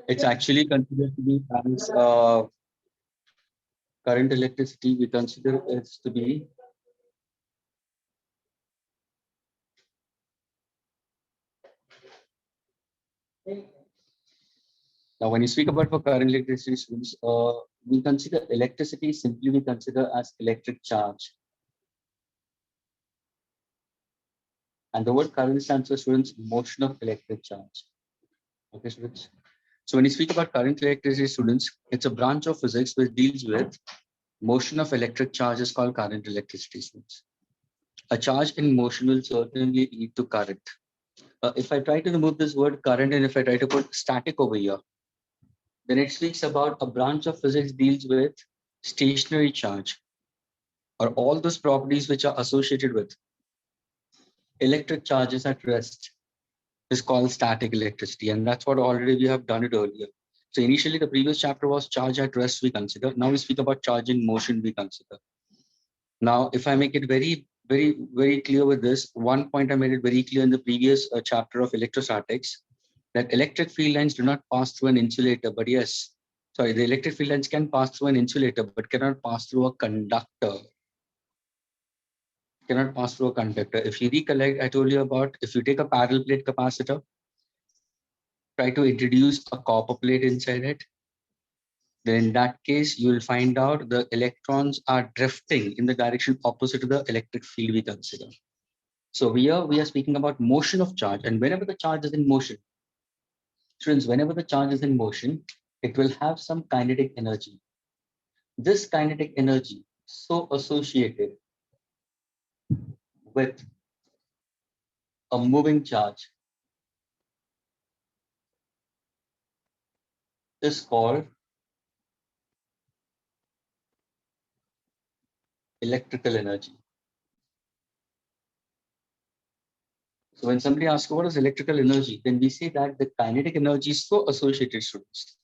It's actually considered to be as current electricity. We consider it to be now. When you speak about for current electricity students, we consider electricity simply we consider as electric charge, and the word current stands for students motion of electric charge. Okay, students. So when you speak about current electricity students, it's a branch of physics which deals with motion of electric charge is called current electricity students. A charge in motion will certainly lead to current. If I try to remove this word current and if I try to put static over here, then it speaks about a branch of physics deals with stationary charge or all those properties which are associated with electric charges at rest is called static electricity. And that's what already we have done it earlier. So initially the previous chapter was charge at rest we consider. Now we speak about charge in motion we consider. Now, if I make it very clear with this, one point I made it very clear in the previous chapter of electrostatics, that electric field lines do not pass through an insulator, but yes, sorry, the electric field lines can pass through an insulator, but cannot pass through a conductor. Cannot pass through a conductor. If you recollect, I told you about if you take a parallel plate capacitor, try to introduce a copper plate inside it, then in that case, you will find out the electrons are drifting in the direction opposite to the electric field we consider. So here we are speaking about motion of charge, and whenever the charge is in motion, students, whenever the charge is in motion, it will have some kinetic energy. This kinetic energy so associated with a moving charge is called electrical energy. So when somebody asks what is electrical energy, then we say that the kinetic energy is so associated, students,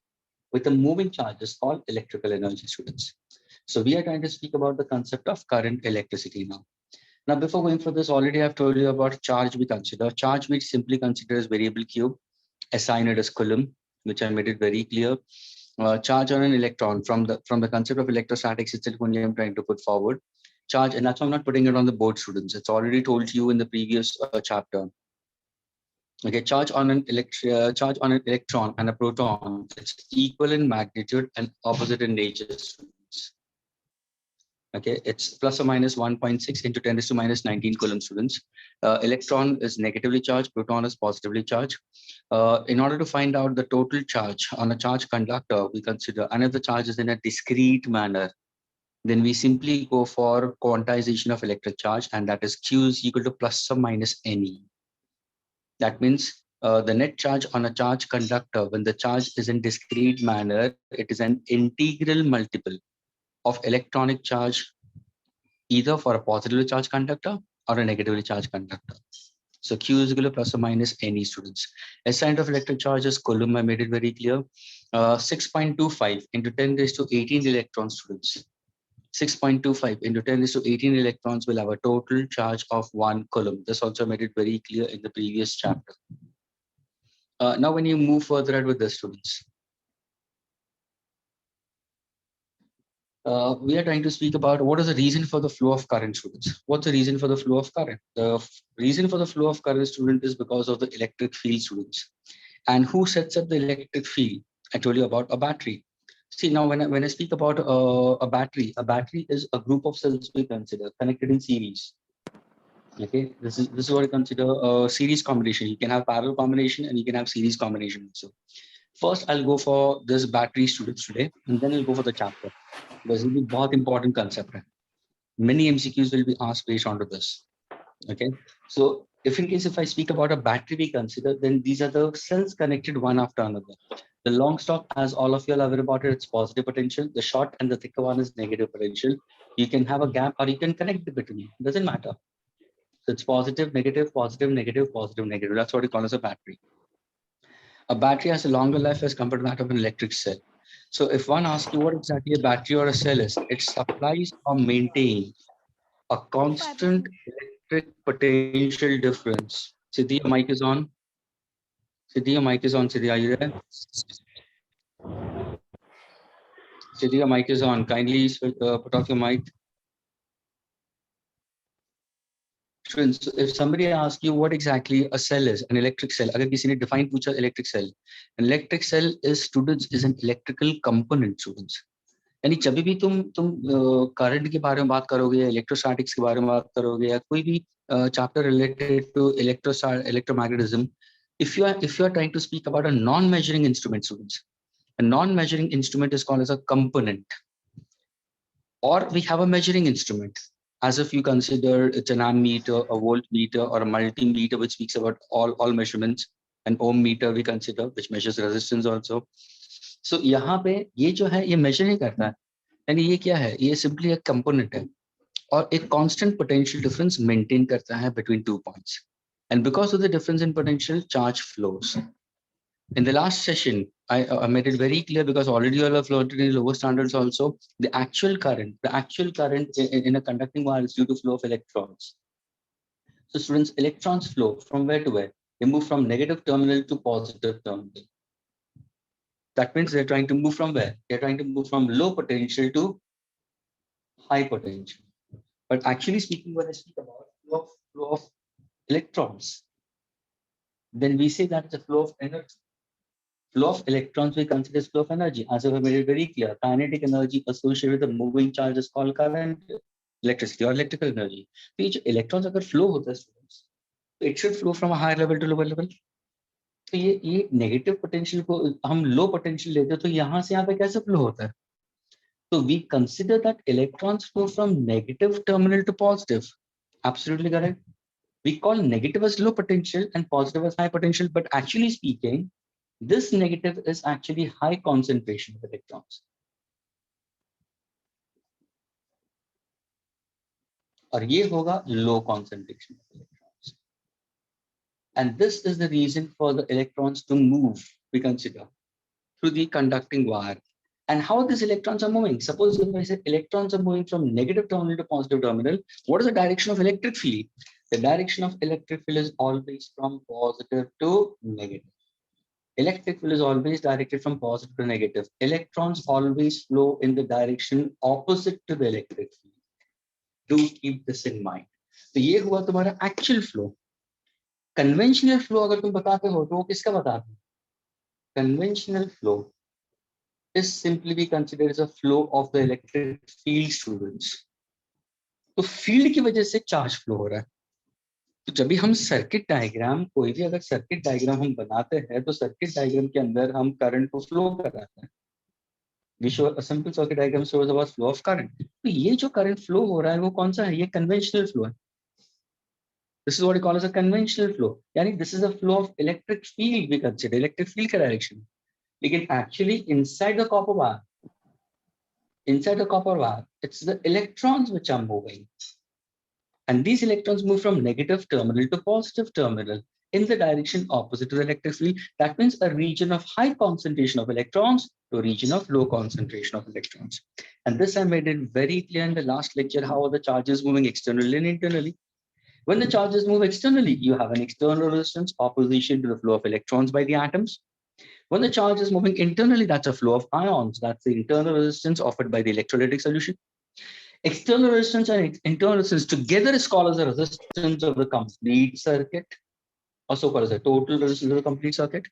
with a moving charge is called electrical energy, students. So we are trying to speak about the concept of current electricity now. Now, before going for this, already I've told you about charge we consider. Charge we simply consider as variable Q, assign it as Coulomb, which I made it very clear. Charge on an electron from the concept of electrostatics itself only I'm trying to put forward. Charge, and that's why I'm not putting it on the board, students. It's already told you in the previous chapter. Okay, charge on an electron and a proton, it's equal in magnitude and opposite in nature, students. Okay, it's plus or minus 1.6 into 10 raised to minus 19 Coulomb, students. Electron is negatively charged, proton is positively charged. In order to find out the total charge on a charge conductor, we consider, and if the charge is in a discrete manner, then we simply go for quantization of electric charge, and that is Q is equal to plus or minus NE. That means the net charge on a charge conductor, when the charge is in discrete manner, it is an integral multiple of electronic charge, either for a positively charged conductor or a negatively charged conductor. So Q is equal to plus or minus NE, students. SI of electric charge is Coulomb. I made it very clear. 6.25 into 10 raised to 18 electrons, students. 6.25 into 10 raised to 18 electrons will have a total charge of 1 Coulomb. This also made it very clear in the previous chapter. Now, when you move further ahead with the students, we are trying to speak about what is the reason for the flow of current, students. What's the reason for the flow of current? The reason for the flow of current, student, is because of the electric field, students. And who sets up the electric field? I told you about a battery. See, now when I speak about a battery is a group of cells we consider connected in series. Okay, this is what I consider a series combination. You can have parallel combination and you can have series combination also. First, I'll go for this battery, students, today, and then I'll go for the chapter. This will be बहुत important concept. Many MCQs will be asked based on this. Okay, so if I speak about a battery we consider, then these are the cells connected one after another. The long stock, as all of you are aware about it, it's positive potential. The short and the thicker one is negative potential. You can have a gap or you can connect the between. Doesn't matter. So it's positive, negative, positive, negative, positive, negative. That's what we call as a battery. A battery has a longer life as compared to that of an electric cell. So if one asks you what exactly a battery or a cell is, it supplies or maintains a constant electric potential difference. Siddhi, your mic is on. Siddhi, your mic is on. Siddhi, are you there? Siddhi, your mic is on. Kindly put off your mic. Students, if somebody asks you what exactly a cell is, an electric cell, अगर किसी ने define पूछा electric cell, an electric cell is students is an electrical component students. यानी जब भी तुम current के बारे में बात करोगे, इलेक्ट्रोस्टैटिक्स के बारे में बात करोगे, या कोई भी chapter related to electromagnetism, if you are trying to speak about a non-measuring instrument, students, a non-measuring instrument is called as a component, or we have a measuring instrument. As if you consider it's an ammeter, a voltmeter, or a multimeter, which speaks about all measurements, an ohm meter we consider, which measures resistance also. So यहाँ पे ये जो है ये measure नहीं करता है, यानी ये क्या है, ये simply एक component है और एक constant potential difference maintain करता है between 2 points, and because of the difference in potential, charge flows. In the last session, I made it very clear, because already you all have learned in lower standards also, the actual current in a conducting wire is due to flow of electrons. So students, electrons flow from where to where? They move from negative terminal to positive terminal. That means they're trying to move from where? They're trying to move from low potential to high potential. But actually speaking, when I speak about flow of electrons, then we say that it's a flow of energy. Flow of electrons we consider as flow of energy. As I have made it very clear, kinetic energy associated with the moving charge is called current, electricity or electrical energy. तो ये जो electrons अगर flow होता है students, it should flow from a higher level to lower level. तो ये negative potential को हम low potential लेते हैं, तो यहाँ से यहाँ पे कैसे flow होता है? So we consider that electrons flow from negative terminal to positive. Absolutely correct. We call negative as low potential and positive as high potential, but actually speaking, this negative is actually high concentration of electrons. और ये होगा low concentration of electrons. And this is the reason for the electrons to move, we consider, through the conducting wire. And how these electrons are moving? Suppose if I say electrons are moving from negative terminal to positive terminal, what is the direction of electric field? The direction of electric field is always from positive to negative. Electric field is always directed from positive to negative. Electrons always flow in the direction opposite to the electric field. Do keep this in mind. तो ये हुआ तुम्हारा actual flow. Conventional flow अगर तुम बताते हो तो वो किसका बताते हो? Conventional flow is simply be considered as a flow of the electric field, students. तो फील्ड की वजह से चार्ज फ्लो हो रहा है. तो जब भी हम सर्किट डायग्राम, कोई भी अगर सर्किट डायग्राम हम बनाते हैं, तो सर्किट डायग्राम के अंदर हम करंट को फ्लो कराते हैं. We show a simple circuit diagram shows about flow of current. तो ये जो करंट फ्लो हो रहा है वो कौन सा है? ये कन्वेंशनल फ्लो है. This is what we call as a conventional flow. यानी this is a flow of electric field, we consider electric field का direction. लेकिन actually inside the copper wire, it's the electrons which are moving. And these electrons move from negative terminal to positive terminal in the direction opposite to the electric field. That means a region of high concentration of electrons to a region of low concentration of electrons. And this I made it very clear in the last lecture, how are the charges moving externally and internally. When the charges move externally, you have an external resistance, opposition to the flow of electrons by the atoms. When the charge is moving internally, that's a flow of ions. That's the internal resistance offered by the electrolytic solution. External resistance and internal resistance together is called as the resistance of the complete circuit, also called as the total resistance of the complete circuit.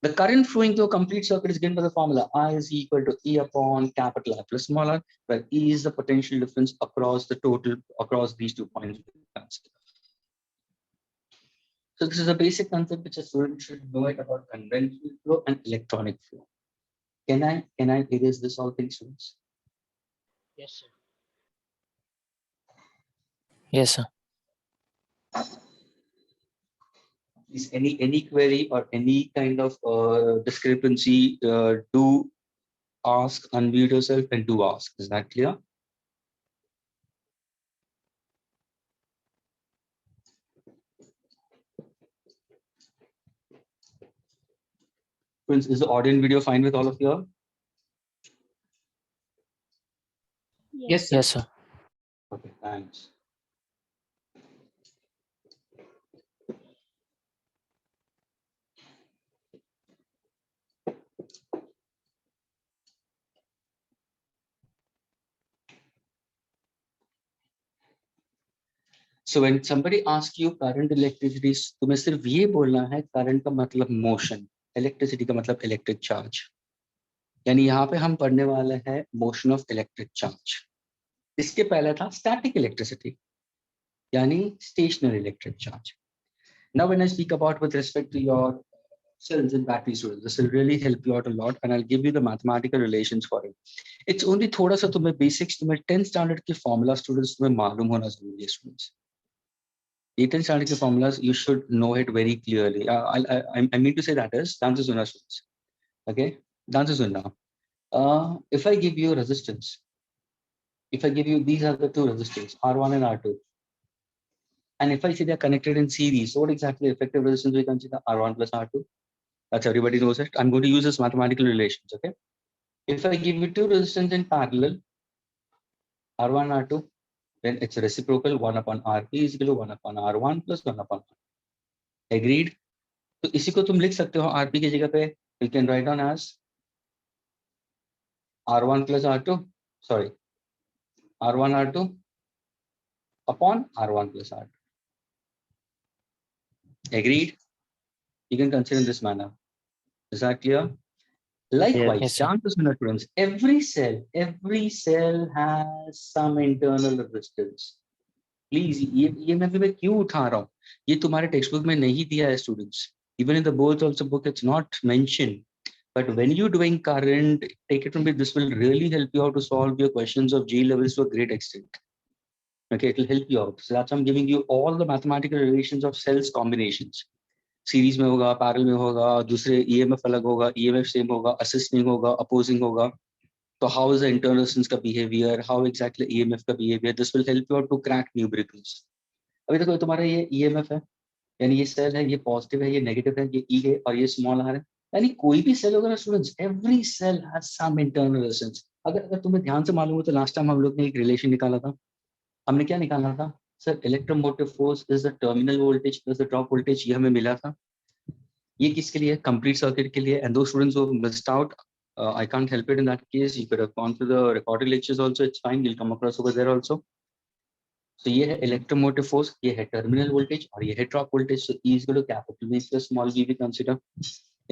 The current flowing through a complete circuit is given by the formula I is equal to E upon capital I plus small r, where E is the potential difference across these 2 points. So this is a basic concept which a student should know it about conventional flow and electronic flow. Can I erase this all things, students? Yes, sir. Yes, sir. Is any query or any kind of discrepancy, do ask, unmute yourself and do ask. Is that clear? Friends, is the audio and video fine with all of you? Yes, sir. Yes, sir. Okay, thanks. So when somebody asks you current electricity, तुम्हें सिर्फ ये बोलना है current का मतलब motion, electricity का मतलब electric charge. यानी यहाँ पे हम पढ़ने वाले हैं motion of electric charge. इसके पहले था static electricity, यानी stationary electric charge. Now when I speak about with respect to your cells and battery students, this will really help you out a lot, and I'll give you the mathematical relations for it. It's only थोड़ा सा तुम्हें basics, तुम्हें 10th standard के formula students तुम्हें मालूम होना जरूरी है students. 10th standard के formulas you should know it very clearly. I mean to say that is dance Zuna students. Okay, dance Zuna. If I give you resistance, if I give you these are the two resistors R1 and R2, and if I say they are connected in series, so what exactly effective resistance we consider? R1 plus R2. That's everybody knows it. I'm going to use this mathematical relations. Okay. If I give you two resistance in parallel, R1, R2, then it's reciprocal 1 upon Rp is equal to 1 upon R1 plus 1 upon R. Agreed? तो इसी को तुम लिख सकते हो Rp की जगह पे, you can write down as R1 plus R2, sorry, R1 R2 upon R1 plus R2. Agreed? You can consider in this manner. Is that clear? Likewise, Yes, sir. chances in occurrence, every cell has some internal resistance. Please, ये मैं क्यों उठा रहा हूँ? ये तुम्हारे textbook में नहीं दिया है students. Even in the board also book, it's not mentioned. But when you're doing current, take it from me. This will really help you out to solve your questions of G levels to a great extent. Okay, it will help you out. So that's why I'm giving you all the mathematical relations of cells combinations. Series में होगा, parallel में होगा, दूसरे EMF अलग होगा, EMF same होगा, assisting होगा, opposing होगा. So how is the internal resistance का behavior? How exactly EMF का behavior? This will help you out to crack numericals. अभी देखो तुम्हारा ये EMF है, यानी ये सेल है, ये पॉजिटिव है, ये नेगेटिव है, ये E है और ये स्मॉल r है. यानी कोई भी सेल होगा ना students, every cell has some internal resistance. अगर तुम्हें ध्यान से मालूम हो तो लास्ट टाइम हम लोग ने एक रिलेशन निकाला था. हमने क्या निकाला था sir? Electromotive force is the terminal voltage plus the drop voltage. ये हमें मिला था. ये किसके लिए? कंप्लीट सर्किट के लिए. एंड दो students who missed out, I can't help it in that case. You could have gone through the recorded lectures also. It's fine. You'll come across over there also. So ये है electromotive force, ये है terminal voltage और ये है drop voltage. So E is equal to capital V plus small v we consider.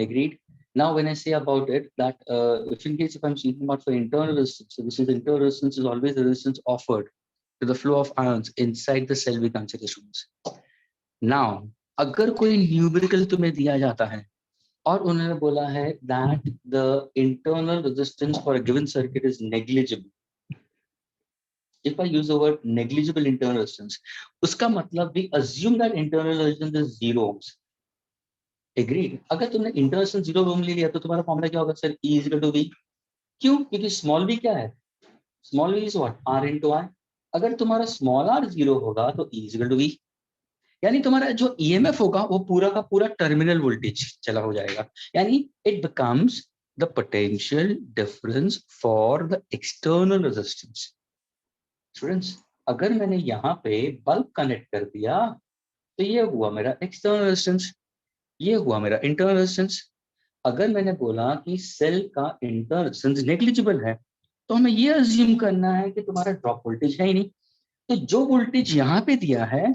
Agreed? Now when I say about it that if in case if I'm speaking about for internal resistance, so this is internal resistance is always the resistance offered to the flow of ions inside the cell we consider students. Now अगर कोई numerical तुम्हें दिया जाता है और उन्होंने बोला है that the internal resistance for a given circuit is negligible. If I use the word negligible internal resistance, उसका मतलब we assume that internal resistance is 0 ohms. Agreed? अगर तुमने internal resistance 0 ohm ले लिया तो तुम्हारा फॉर्मूला क्या होगा sir? E is equal to V. क्यों? क्योंकि small v क्या है? Small v is what? R into I. अगर तुम्हारा small r 0 होगा तो E is equal to V. यानी तुम्हारा जो EMF होगा वो पूरा का पूरा टर्मिनल वोल्टेज चला हो जाएगा. यानी it becomes the potential difference for the external resistance. Students, अगर मैंने यहाँ पे बल्ब कनेक्ट कर दिया तो ये हुआ मेरा एक्सटर्नल रेजिस्टेंस, ये हुआ मेरा इंटरनल रेजिस्टेंस. अगर मैंने बोला कि सेल का इंटरनल रेजिस्टेंस नेग्लिजिबल है तो हमें ये अज्यूम करना है कि तुम्हारा ड्रॉप वोल्टेज है ही नहीं. तो जो वोल्टेज यहाँ पे दिया है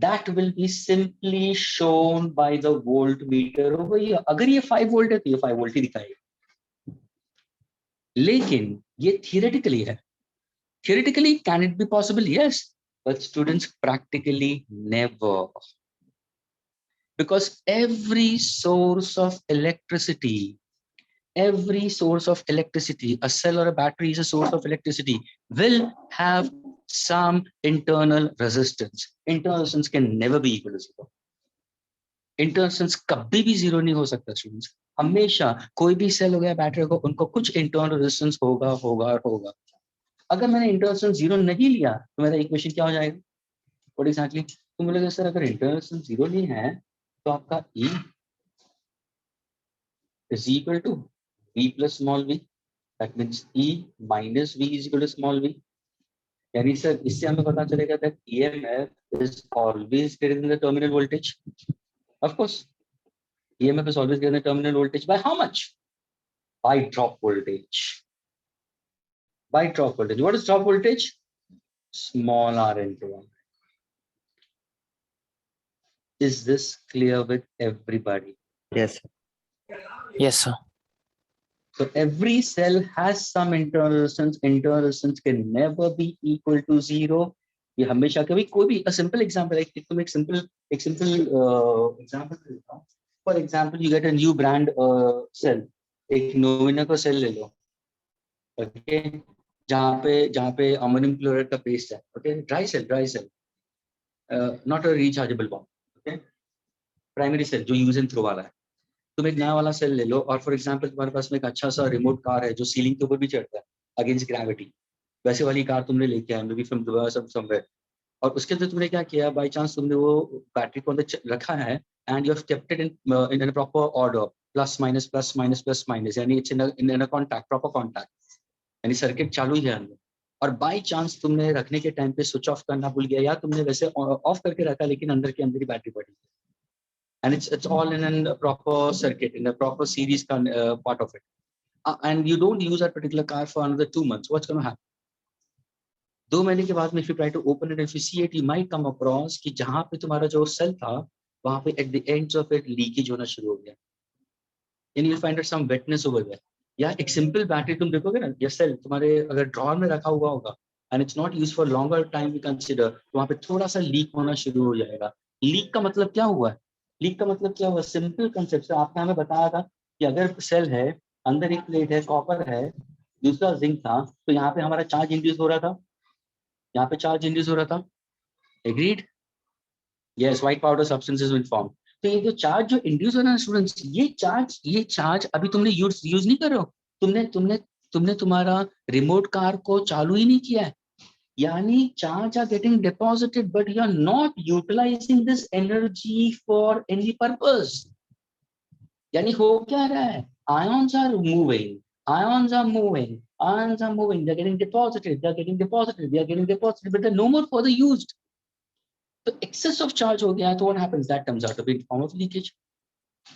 that will be simply shown by the voltmeter over here. अगर ये 5 वोल्ट है तो ये 5 वोल्ट ही दिखाएगा. लेकिन ये थियोरेटिकली है. Theoretically, can it be possible? Yes, but students, practically never. Because every source of electricity, a cell or a battery is a source of electricity, will have some internal resistance. Internal resistance can never be equal to 0. Internal resistance कभी भी 0 नहीं हो सकता students. हमेशा कोई भी cell हो गया, बैटरी होगा, उनको कुछ internal resistance होगा. अगर मैंने इंटरनल रेजिस्टेंस 0 नहीं लिया तो मेरा इक्वेशन क्या हो जाएगा? What exactly? तो बोलेगा सर अगर इंटरनल रेजिस्टेंस 0 नहीं है तो आपका E is equal to V plus small v. That means E minus V is equal to small v. यानी सर इससे हमें पता चलेगा that EMF is always greater than the terminal voltage. Of course, EMF is always greater than the terminal voltage. By how much? By drop voltage. By drop voltage. What is drop voltage? Small r into 1. Is this clear with everybody? Yes. Yes, sir. So every cell has some internal resistance. Internal resistance can never be equal to 0. ये हमेशा कभी कोई भी a simple example like तुम एक simple example देता हूँ. For example, you get a new brand cell. एक नोविना का cell ले लो. Okay. जहाँ पे अमोनियम क्लोराइड का पेस्ट है. Okay. Dry cell. Not a rechargeable bomb. Okay. Primary cell जो use and throw वाला है. तुम एक नया वाला सेल ले लो और फॉर एग्जांपल तुम्हारे पास में एक अच्छा सा रिमोट कार है जो सीलिंग के ऊपर भी चढ़ता है अगेंस्ट ग्रेविटी. वैसे वाली कार तुमने लेके आए may be from Dubai somewhere और उसके अंदर तुमने क्या किया बाय चांस तुमने वो बैटरी को अंदर रखा है and you have kept it in proper order plus minus यानी it's in a contact proper contact यानी सर्किट चालू ही है अंदर और बाय चांस तुमने रखने के टाइम पे स्विच ऑफ करना भूल गया या तुमने वैसे ऑफ करके रखा लेकिन अंदर ही बैटरी पड़ी and it's all in a proper circuit in a proper series part of it and you don't use that particular car for another 2 months. What's going to happen? 2 महीने के बाद में if you try to open it, if you see it, you might come across कि जहाँ पे तुम्हारा जो cell था वहाँ पे at the ends of it leakage होना शुरू हो गया and you'll find out some wetness over there. या एक सिंपल बैटरी तुम देखोगे ना ये सेल तुम्हारे अगर ड्रॉर में रखा हुआ होगा and it's not used for longer time we consider तो वहाँ पे थोड़ा सा लीक होना शुरू हो जाएगा. लीक का मतलब क्या हुआ है? लीक का मतलब क्या हुआ? सिंपल कंसेप्ट से आपने हमें बताया था कि अगर सेल है अंदर एक प्लेट है कॉपर है दूसरा जिंक था तो यहाँ पे हमारा चार्ज इंड्यूस हो रहा था यहाँ पे चार्ज इंड्यूस हो रहा था. Agreed? Yes white powder substances will form. तो ये जो चार्ज जो इंड्यूस हो रहा है स्टूडेंट्स ये चार्ज अभी तुमने यूज नहीं कर रहे हो. तुमने तुम्हारा रिमोट कार को चालू ही नहीं किया है yani charge are getting deposited but you are not utilizing this energy for any purpose. yani ho kya raha hai ions are moving they're getting deposited but they're no more further used. तो excess of charge हो गया है तो what happens that comes out of in form of leakage.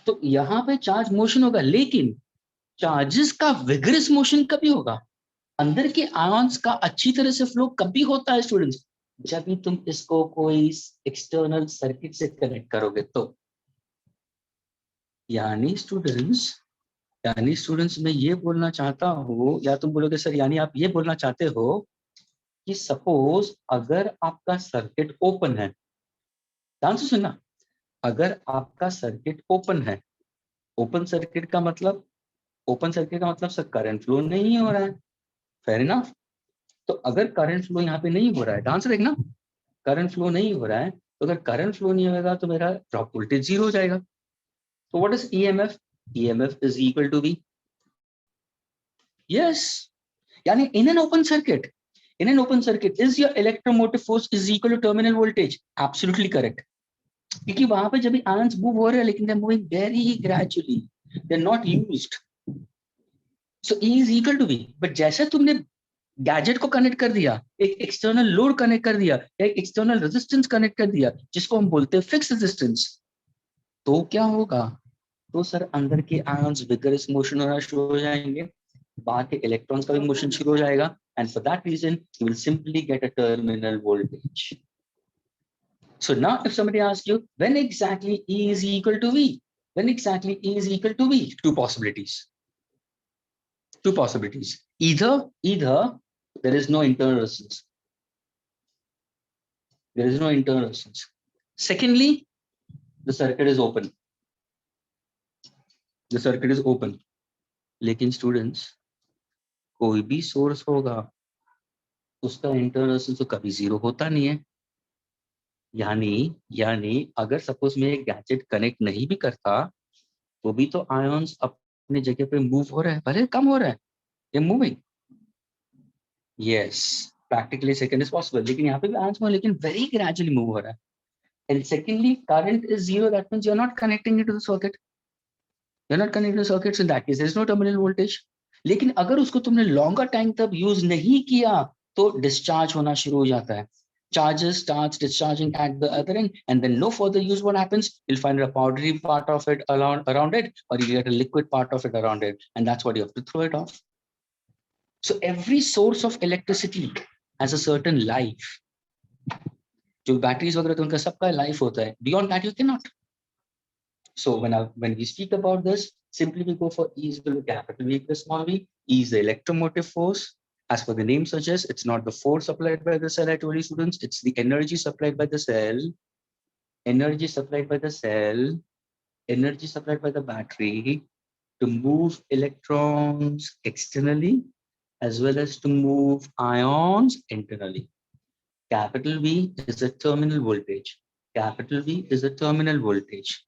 तो यहाँ पे charge motion होगा लेकिन charges का vigorous motion कभी होगा अंदर के आयंस का अच्छी तरह से फ्लो कभी होता है स्टूडेंट्स जब भी तुम इसको कोई एक्सटर्नल सर्किट से कनेक्ट करोगे तो यानी स्टूडेंट्स मैं ये बोलना चाहता हूँ या तुम बोलोगे सर यानी आप ये बोलना चाहते हो कि सपोज अगर आपका सर्किट ओपन है ध्यान से सुनना अगर आपका सर्किट ओपन है ओपन सर्किट का मतलब सर करंट फ्लो नहीं हो रहा है. Fair enough. तो अगर करंट फ्लो यहाँ पे नहीं हो रहा है ध्यान से देखना करंट फ्लो नहीं हो रहा है तो अगर करंट फ्लो नहीं होगा तो मेरा ड्रॉप वोल्टेज 0 हो जाएगा. तो what is EMF is equal to V. Yes यानी in an open circuit is your electromotive force is equal to terminal voltage. Absolutely correct क्योंकि वहां पे जब आयंस मूव हो रहे हैं लेकिन they are moving very gradually they are not used so E is equal to V. But जैसे तुमने गैजेट को कनेक्ट कर दिया एक एक्सटर्नल लोड कनेक्ट कर दिया एक एक्सटर्नल रेजिस्टेंस कनेक्ट कर दिया जिसको हम बोलते हैं फिक्स रेजिस्टेंस तो क्या होगा तो सर अंदर के आयंस विगरस मोशन होना शुरू हो जाएंगे बाहर के इलेक्ट्रॉन्स का भी मोशन शुरू हो जाएगा and for that reason you will simply get a terminal voltage. So now if somebody asks you when exactly E is equal to V two possibilities either there is no internal resistance. Secondly, the circuit is open. लेकिन students कोई भी source होगा उसका internal resistance तो कभी 0 होता नहीं है. यानी अगर सपोज मैं एक गैजेट कनेक्ट नहीं भी करता तो भी तो आयंस अपने जगह पे मूव हो रहा है भले कम हो रहा है ये moving. Yes practically second is possible लेकिन यहाँ पे भी आयंस मूव लेकिन very gradually मूव हो रहा है. And secondly, current is 0. That means you're not connecting it to the circuit. So in that case, there is no terminal voltage. लेकिन अगर उसको तुमने longer time तक use नहीं किया तो discharge होना शुरू हो जाता है. Charges starts discharging at the other end and then no further use. What happens? You'll find a powdery part of it around it or you get a liquid part of it around it and that's what you have to throw it off. So every source of electricity has a certain life. जो batteries वगैरह तो उनका सबका life होता है, beyond that you can not. So when we speak about this, simply we go for E is equal to capital V plus small v. E is the electromotive force. As per the name suggests, it's not the force supplied by the cell, I told you students, it's the energy supplied by the cell, energy supplied by the cell, energy supplied by the battery to move electrons externally as well as to move ions internally. Capital V is a terminal voltage. Capital V is a terminal voltage,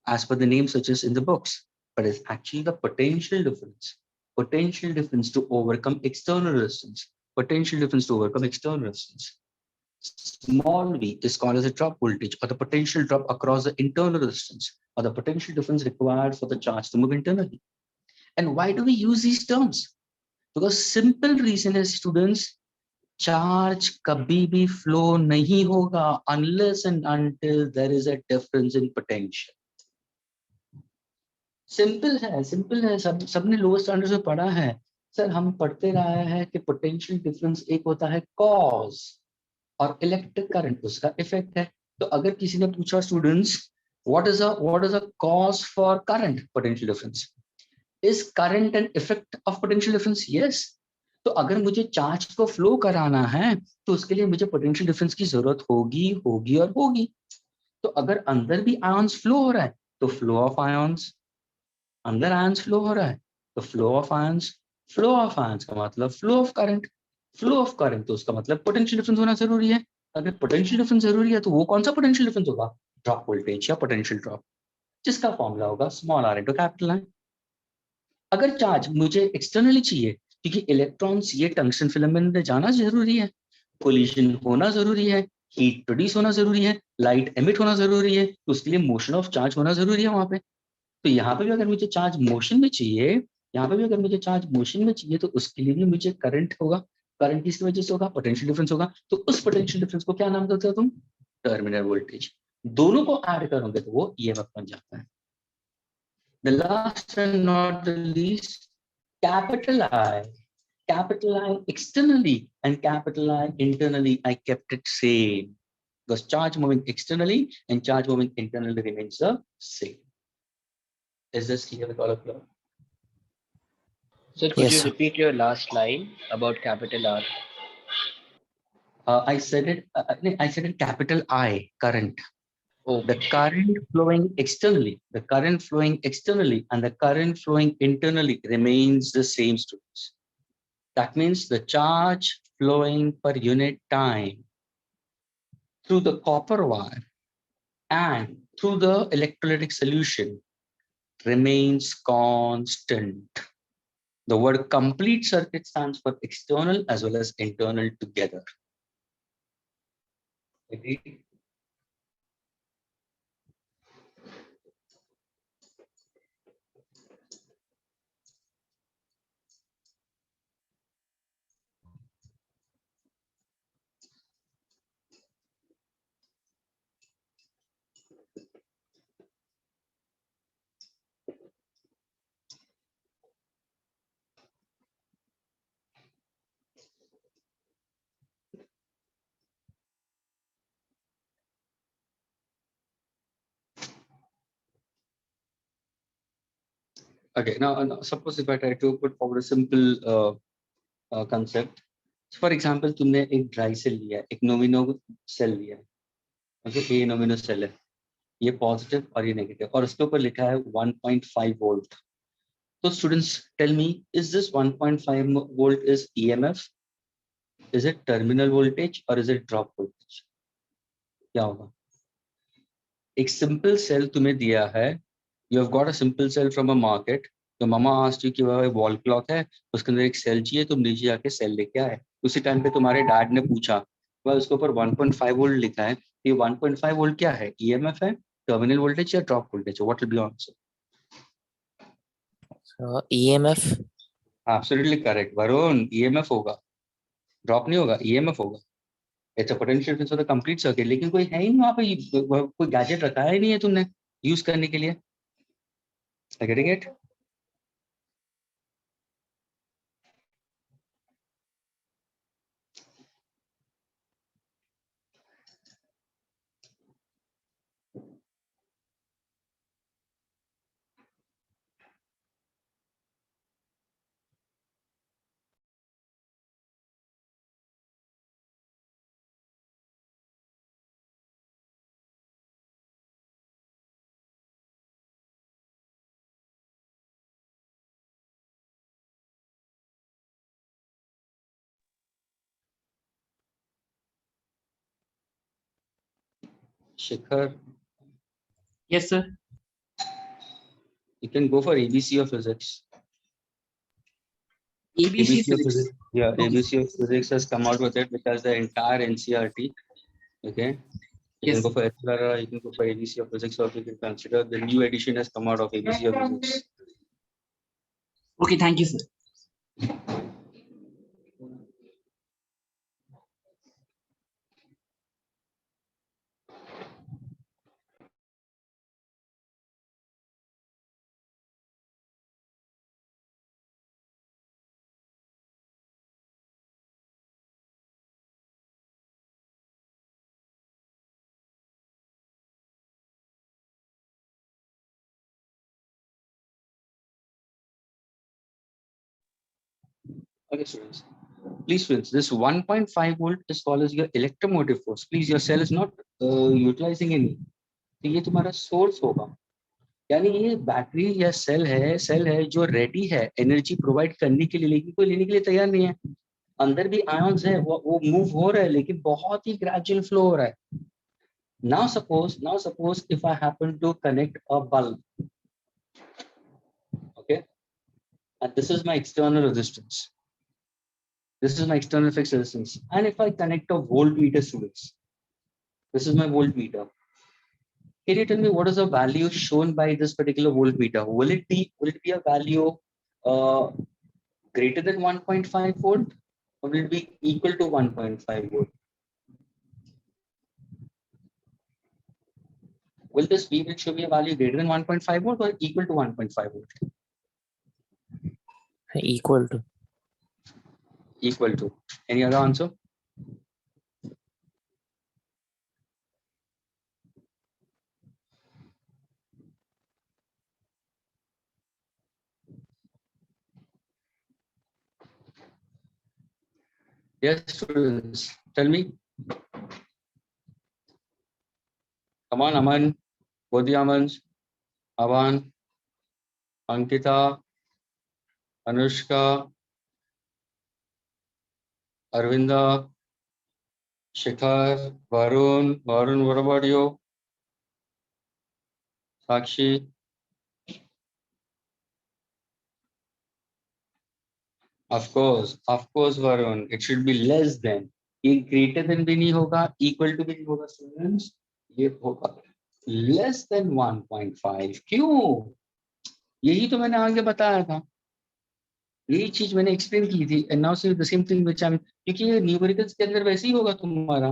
as per the name suggests in the books, but it's actually the potential difference. Potential difference to overcome external resistance. Potential difference to overcome external resistance. Small v is called as a drop voltage or the potential drop across the internal resistance or the potential difference required for the charge to move internally. And why do we use these terms? Because simple reason is, students, charge kabhi bhi flow nahi hoga unless and until there is a difference in potential. Simple है, सबने lower standard में पढ़ा है sir. हम पढ़ते रहे हैं कि पोटेंशियल डिफरेंस एक होता है कॉज और इलेक्ट्रिक करंट उसका इफेक्ट है. तो अगर किसी ने पूछा students what is a cause for current, potential difference, is current an effect of potential difference? Yes. तो अगर मुझे चार्ज को फ्लो कराना है तो उसके लिए मुझे पोटेंशियल डिफरेंस की जरूरत होगी होगी और होगी. तो अगर अंदर भी आयंस फ्लो हो रहा है तो फ्लो ऑफ आयंस, अंदर आयंस फ्लो हो रहा है तो flow of ions, flow of ions का मतलब flow of current, flow of current तो उसका मतलब पोटेंशियल डिफरेंस होना जरूरी है. अगर पोटेंशियल डिफरेंस जरूरी है तो वो कौन सा पोटेंशियल डिफरेंस होगा? ड्रॉप वोल्टेज या पोटेंशियल ड्रॉप, जिसका फॉर्मूला होगा small R into capital I. अगर चार्ज मुझे एक्सटर्नली चाहिए क्योंकि इलेक्ट्रॉन्स ये टंगस्टन फिलामेंट में जाना जरूरी है, कोलिजन होना जरूरी है, हीट प्रोड्यूस होना जरूरी है, लाइट एमिट होना जरूरी है, तो उसके लिए मोशन ऑफ चार्ज होना जरूरी है वहां पे. तो यहाँ पे भी अगर मुझे चार्ज मोशन में चाहिए, यहाँ पे भी अगर मुझे चार्ज मोशन में चाहिए तो उसके लिए भी मुझे करंट होगा. करंट किसकी वजह से होगा? पोटेंशियल डिफरेंस होगा. तो उस पोटेंशियल डिफरेंस को क्या नाम देते हो तुम? Terminal voltage. दोनों को ऐड करोगे तो वो ईएमएफ बन जाता है. The last and not the least, capital I. Capital I externally and capital I internally, I kept it same. Because charge moving externally and charge moving internally remains the same. Is this clear with all of you? Sir, could Yes, you sir. repeat your last line about capital R? I said it. I said it. Capital I, current. Oh, The current flowing externally, the current flowing externally, and the current flowing internally remains the same, students. That means the charge flowing per unit time through the copper wire and through the electrolytic solution remains constant. The word complete circuit stands for external as well as internal together. Agreed? Okay, now suppose if I try to put forward a simple concept. For example, तुमने एक dry cell लिया है, एक नोमिनो cell लिया है. Okay, ये नोमिनो cell है, ये पॉजिटिव और ये नेगेटिव, और उसके ऊपर लिखा है 1.5 वोल्ट. तो students tell me, is this 1.5 volt is EMF, is it terminal voltage और इज इट ड्रॉप वोल्टेज? क्या होगा? एक सिंपल सेल तुम्हें दिया है, you have got a simple cell from a market. तो मामा आस्क्ड यू कि भाई वॉल क्लॉक है, उसके अंदर एक सेल चाहिए, तुम नीचे जाके सेल लेके आए. उसी टाइम पे तुम्हारे डैड ने पूछा, भाई उसके ऊपर 1.5 वोल्ट लिखा है, ये 1.5 वोल्ट क्या है? ईएमएफ है, टर्मिनल वोल्टेज या drop voltage? What will B answer? So, EMF. Absolutely correct Varun, EMF होगा, ड्रॉप नहीं होगा, ईएमएफ होगा. It's a potential difference of the complete circuit. लेकिन कोई है ही नहीं वहां पे, कोई गैजेट रखा ही नहीं है तुमने यूज करने के लिए. Getting it? Shikhar, Yes, sir. you can go for ABC of physics. ABC ABC of physics. physics. Yeah, Okay. ABC of physics has come out with it because the entire NCRT. Okay. You can Yes. go for Ethlara, you can go for ABC of physics, or you can consider the new edition has come out of ABC of physics. Okay, thank you, sir. Okay, students. Please, students, this 1.5 volt is called as your electromotive force. Please, your cell is not utilizing any. तो ये तुम्हारा source होगा, यानी ये battery या cell है जो ready है एनर्जी प्रोवाइड करने के लिए, लेकिन कोई लेने के लिए तैयार नहीं है. अंदर भी आयंस है, वो मूव हो रहा है, लेकिन बहुत ही ग्रेजुअल फ्लो हो रहा है. Now suppose if I happen to connect a bulb, okay, and this is my external resistance. This is my external fixed resistance. And if I connect a voltmeter, students, this is my voltmeter. Can you tell me what is the value shown by this particular voltmeter? Will it be a value greater than 1.5 volt, or will it be equal to 1.5 volt? Will this V will show me a value greater than 1.5 volt or equal to 1.5 volt? Equal to. Equal to. Any other answer? Yes, students, tell me. Come on, Aman, both the Amans, Avan, Ankita, Anushka, Arvinda, Shikhar, Varun, what about you? Sakshi. Of course, Varun. It should be less than. ये greater than भी नहीं होगा, equal to भी नहीं होगा, students. ये होगा less than 1.5. क्यों? यही तो मैंने आगे बताया था. यही चीज मैंने एक्सप्लेन की थी. And now see the same thing which I'm, क्योंकि ये न्यूमेरिकल्स के अंदर वैसे ही होगा तुम्हारा.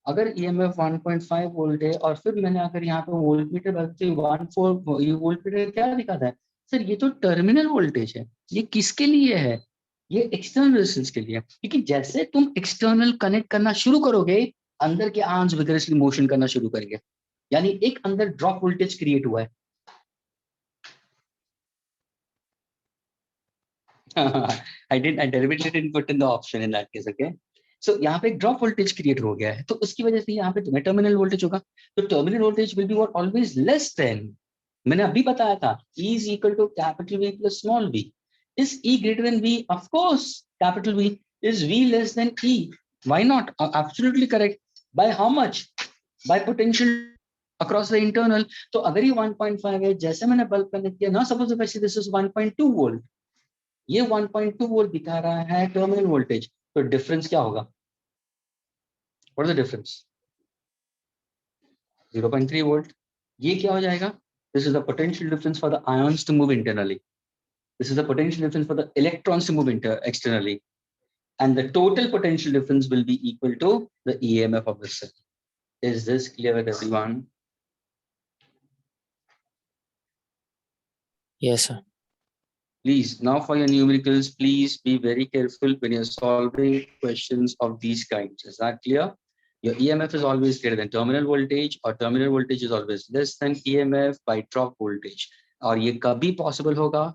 अगर EMF 1.5 वोल्ट है और फिर मैंने अगर यहाँ पे वोल्टमीटर बदलते 1.4, ये वोल्टमीटर क्या दिखाता है सर? ये तो टर्मिनल वोल्टेज है. ये किसके लिए है? ये एक्सटर्नल रेजिस्टेंस के लिए है. क्योंकि जैसे तुम एक्सटर्नल कनेक्ट करना शुरू करोगे, अंदर के आर्म्स विगरसली मोशन करना शुरू करेंगे, यानी एक अंदर ड्रॉप वोल्टेज क्रिएट हुआ है. I deliberately didn't put in the option in that case, okay? So यहाँ पे एक ड्रॉप वोल्टेज क्रिएट हो गया है, तो उसकी वजह से यहाँ पे तुम्हें टर्मिनल वोल्टेज होगा. तो terminal voltage will be what? Always less than. मैंने अभी बताया था E is equal to capital V plus small v. Is E greater than V? Of course, capital V. Is V less than E? Why not? Absolutely correct. By how much? By potential across the internal. तो अगर ये 1.5 है, जैसे मैंने bulb connect किया, now suppose if I say this is 1.2 volt, ये 1.2 volt दिखा रहा है टर्मिनल वोल्टेज, तो डिफरेंस क्या होगा? What is the difference? 0.3 volt. ये क्या हो जाएगा? This is the potential difference for the ions to move internally. This is the potential difference for the electrons to move externally, and the total potential difference will be equal to the EMF of the cell. Is this clear with everyone? Yes, sir. Please, now for your numericals, please be very careful when you're solving questions of these kinds. Is that clear? Your EMF is always greater than terminal voltage, or terminal voltage is always less than EMF by drop voltage. और ये कभी possible होगा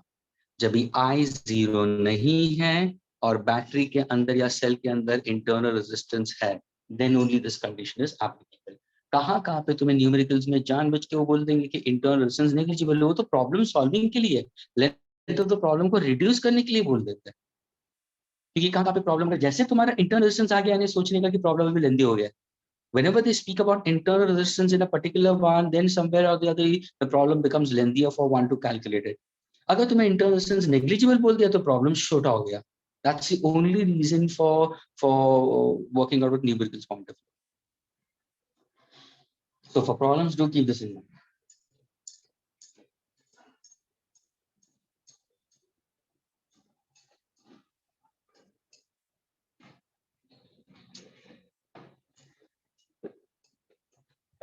जब भी I 0 नहीं है और battery के अंदर या सेल के अंदर internal resistance है. Then only this condition is applicable. कहाँ पे तुम्हें न्यूमेरिकल्स में जानबूझ के वो बोल देंगे कि इंटरनल रेजिस्टेंस नेग्लिजिबल है, वो तो प्रॉब्लम सॉल्विंग के लिए, तो प्रॉब्लम को रिड्यूस करने के लिए बोल देते हैं. क्योंकि कहाँ पे प्रॉब्लम है, जैसे तुम्हारा इंटरनल रेजिस्टेंस आ गया, यानी सोचने का कि प्रॉब्लम अभी लेंदी हो गया, whenever they speak about internal resistance in a particular one, then somewhere or the other the problem becomes lengthier for one to calculate it. अगर तुम्हें internal resistance negligible बोल दिया तो problem छोटा हो गया. That's the only reason for working out with numericals point of view. So for problems, do keep this in mind.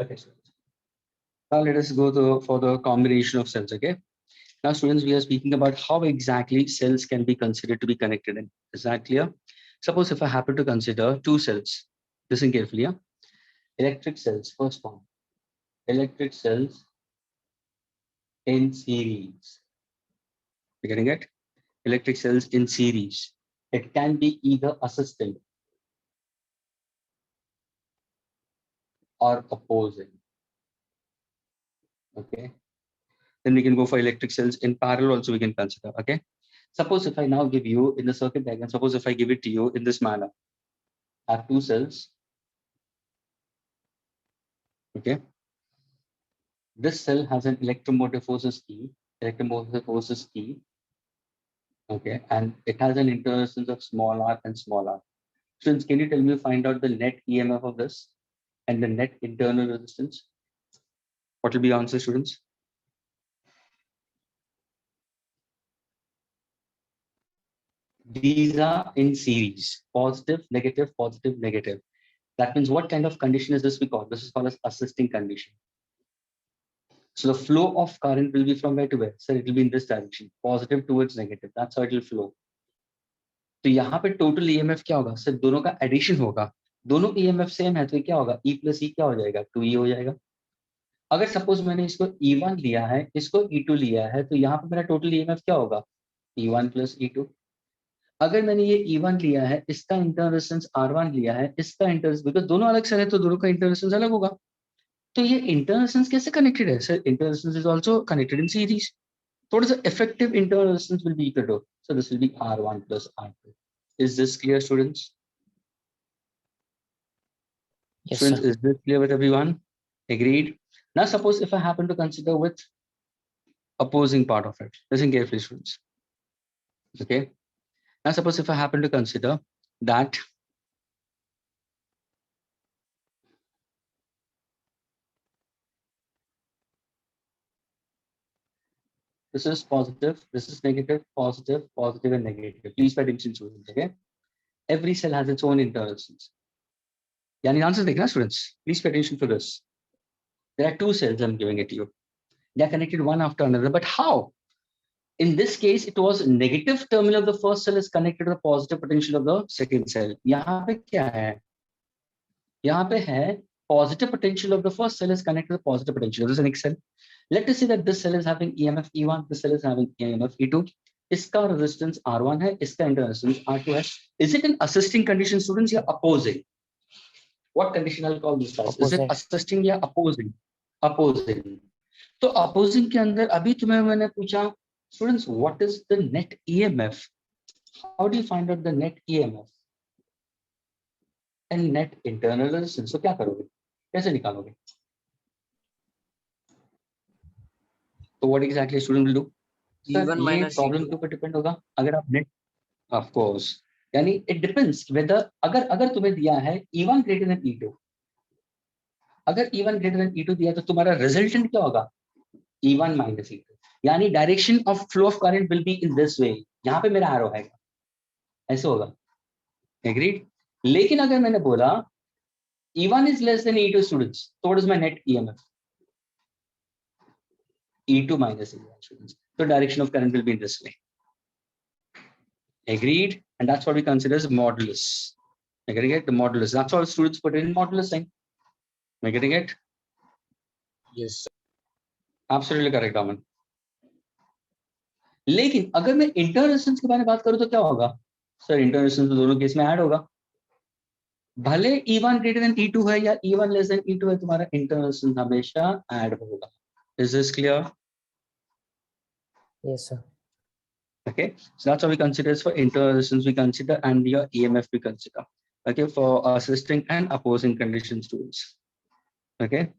Okay, so now let us go for the combination of cells. Okay. Now, students, we are speaking about how exactly cells can be considered to be connected in. Is that clear? Suppose if I happen to consider two cells, listen carefully. Yeah? Electric cells, first one. Electric cells in series. You getting it? Electric cells in series. It can be either assisting or opposing. Okay. Then we can go for electric cells in parallel also we can consider. Okay. Suppose if I now give you in the circuit diagram, suppose if I give it to you in this manner, I have two cells. Okay. This cell has an electromotive forces E, okay, and it has an internal resistance of small r and small r. Students, can you tell me, find out the net EMF of this and the net internal resistance? What will be the answer, students? These are in series, positive, negative, positive, negative. That means what kind of condition is this we call? This is called as assisting condition. So the flow of current will be from where to where? So it will be in this direction, positive towards negative. That's how it will flow. तो यहाँ पे total EMF क्या होगा? Sir दोनों का addition होगा. दोनों EMF same है तो क्या होगा? E plus E क्या हो जाएगा? 2E हो जाएगा. अगर सपोज मैंने इसको E1 लिया है, इसको E2 लिया है, तो यहाँ पे मेरा टोटल EMF क्या होगा? E1 plus E2. अगर मैंने ये E1 लिया है, इसका इंटरनल रेजिस्टेंस R1 लिया है, इसका इंटरनल, बिकॉज दोनों अलग सेल है तो दोनों का इंटरनल रेजिस्टेंस अलग होगा. तो ये इंटरनल रेजिस्टेंस कैसे कनेक्टेड है? Sir internal resistance is also connected in series. What is the effective internal resistance will be equal to? So this will be R1 plus R2. Is this clear, students? Yes, Students, sir. is this clear with everyone? Agreed. Now suppose if I happen to consider with opposing part of it. Listen carefully, students. Okay. Now suppose if I happen to consider that this is positive, this is negative, positive, positive, and negative. Please pay attention, students. Okay. Every cell has its own internal resistance. Yani answers देखना, students. Please pay attention for this. There are two cells I'm giving it to you. They are connected one after another, but how? In this case, it was negative terminal of the first cell is connected to the positive potential of the second cell. यहाँ पे क्या है? यहाँ पे है positive potential of the first cell is connected to the positive potential of the next cell. Let us say that this cell is having EMF E1, this cell is having EMF E2. इसका resistance R1 है, इसका internal resistance R2 है. Is it an assisting condition, students, या opposing? What condition I'll call this as? Is it assisting या opposing? Opposing. तो opposing के अंदर अभी तुम्हें मैंने पूछा, students, what is the net EMF? How do you find out the net EMF and net internal resistance? So क्या करोगे? कैसे निकालोगे? तो what exactly a student will do? Sir, ये problem के ऊपर depend होगा. अगर आप net, of course, यानी it depends whether अगर तुम्हें दिया है E1 greater than E2. अगर E1 greater than E2 दिया तो तुम्हारा resultant क्या होगा? E1 minus E2. यानी direction of flow of current will be in this way. यहाँ पे मेरा एरो है, ऐसे होगा. एग्रीड. लेकिन अगर मैंने बोला E1 is less than E2, students, so what is my net EMF? E2 minus E1, students. So direction of current will be in this way. Agreed. And that's what we consider as modulus. You're getting it? The modulus. That's all students put in modulus thing. Am I getting it? Yes, sir. Absolutely correct, Aman. लेकिन अगर मैं internal resistance के बारे में बात करूं तो क्या होगा? सर इंटरनल रेजिस्टेंस तो दोनों केस में ऐड होगा. भले E1 greater than E2 है या E1 less than E2 है, तुम्हारा इंटरनल रेजिस्टेंस हमेशा ऐड होगा. Is this clear? Yes, sir. Okay, so that's how we consider for internal resistance we consider and your EMF we consider. okay, for assisting and opposing condition students. Okay.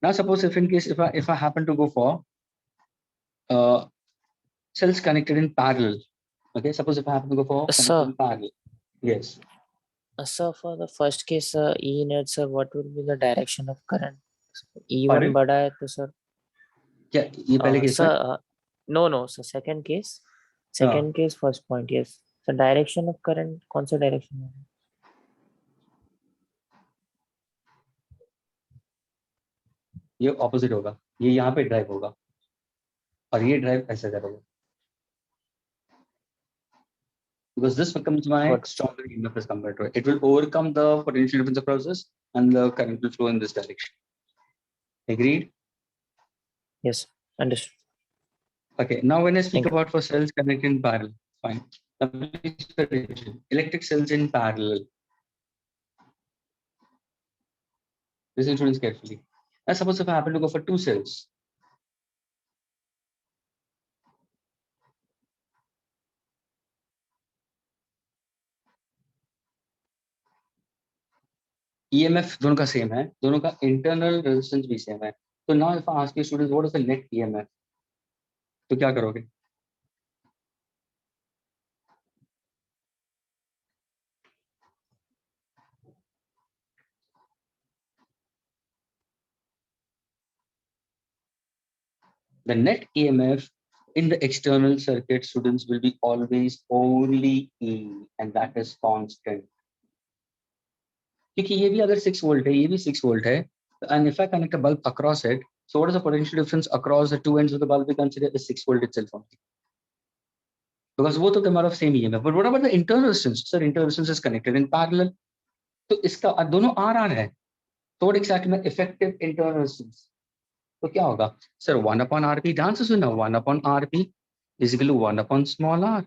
Now suppose if in case if I happen to go for cells connected in parallel. Okay, suppose if I happen to go for connected Sir, in parallel. Yes. sir, for the first case, E net, sir, what will be the direction of current? E1 Pardon? बड़ा है तो sir, क्या ये पहले case sir, में? no, sir, second case, first point, yes. So direction of current, कौन सा direction है? ये ऑपोजिट होगा, ये यहाँ पे ड्राइव होगा और ये ड्राइव ऐसे करोगे, because this becomes my What? stronger EMF as compared to it. It will overcome the potential difference of process and the current will flow in this direction. Agreed? Yes, understood. Okay, now when I speak Thank you. about for cells connected in parallel, fine. Now please pay attention. Electric cells in parallel. Listen students carefully. Now suppose if I happen to go for two cells. EMF दोनों का same है, दोनों का internal resistance भी same है. तो now if I ask you students what is the net EMF, तो क्या करोगे? The net EMF in the external circuit students will be always only E and that is constant. क्योंकि ये भी अगर 6 वोल्ट है, ये भी 6 वोल्ट है, and if I connect a bulb across it, so what is the potential difference across the two ends of the bulb? We consider the 6 volt itself only. Because both of them are of same EMF. But what about the internal resistance? Sir, internal resistance is connected in parallel. तो इसका दोनों RR है. So what exactly my effective internal resistance? तो क्या होगा? Sir, 1 upon RP. The answer is no. 1 upon RP is equal to 1 upon small r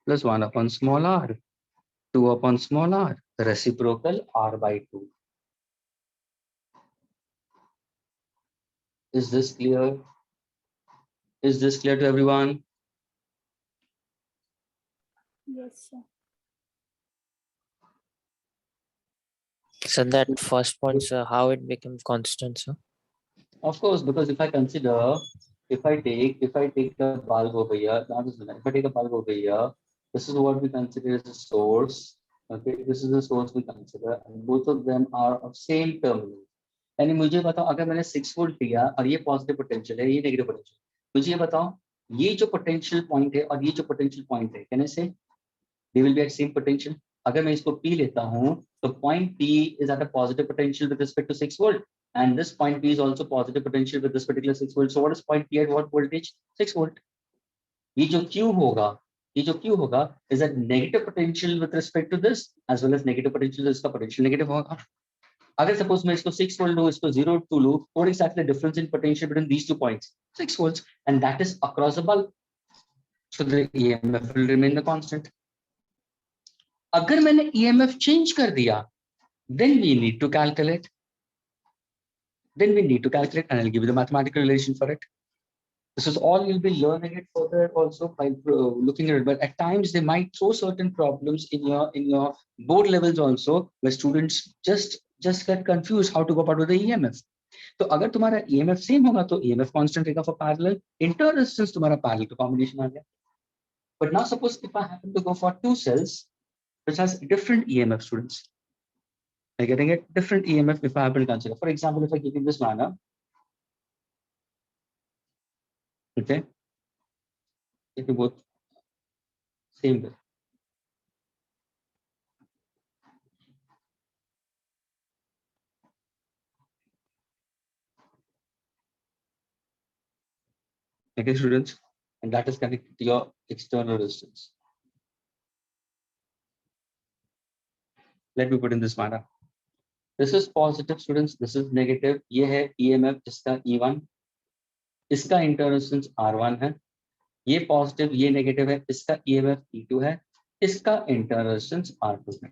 plus 1 upon small r, 2 upon small r, the reciprocal r by 2. Is this clear? Is this clear to everyone? Yes, sir. So that first point, sir, how it becomes constant, sir? Of course, because if I consider, if I take a bulb over here, if I take a bulb over here, this is what we consider as a source. Okay, this is the source we consider, and both of them are of same terminal. यानी मुझे बताओ, अगर मैंने 6 volt लिया और ये positive potential है, ये नेगेटिव पोटेंशियल, मुझे ये बताओ, ये जो पोटेंशियल पॉइंट है और ये जो पोटेंशियल पॉइंट है, कहने से they will be at same potential. अगर मैं इसको P लेता हूँ, तो point P is at a positive potential with respect to 6 volt, and this point P is also positive potential with this particular 6 volt. So what is point P at what voltage? 6 volt. ये जो Q होगा is at negative potential with respect to this as well as negative potential, इसका potential negative होगा. अगर suppose मैं इसको 6 volt लूँ, इसको 0 2 लूँ, what is exactly the difference in potential between these 2 points? 6 volts, and that is across the bulb. So the EMF will remain the constant. अगर मैंने EMF चेंज कर दिया, then we need to calculate. And I'll give you the mathematical relation for it. This is all you'll be learning it further also by looking at it. But at times they might throw certain problems in your board levels also, where students just get confused how to go about with the EMF. तो अगर तुम्हारा EMF same होगा तो EMF constant रहेगा for parallel. Internal resistance तुम्हारा parallel का combination आ गया. But now suppose if I happen to go for two cells which has different EMF, students. Are getting it? Different EMF if I happen to consider. For example, if I give you this manner, okay, if you both same way. Okay, students, and that is connected to your external resistance. Let me put in this manner. This is positive, students. This is negative. ये है EMF जिसका E1. इसका internal resistance R1 है. ये positive, ये negative है. इसका EMF E2 है. इसका internal resistance R2 है.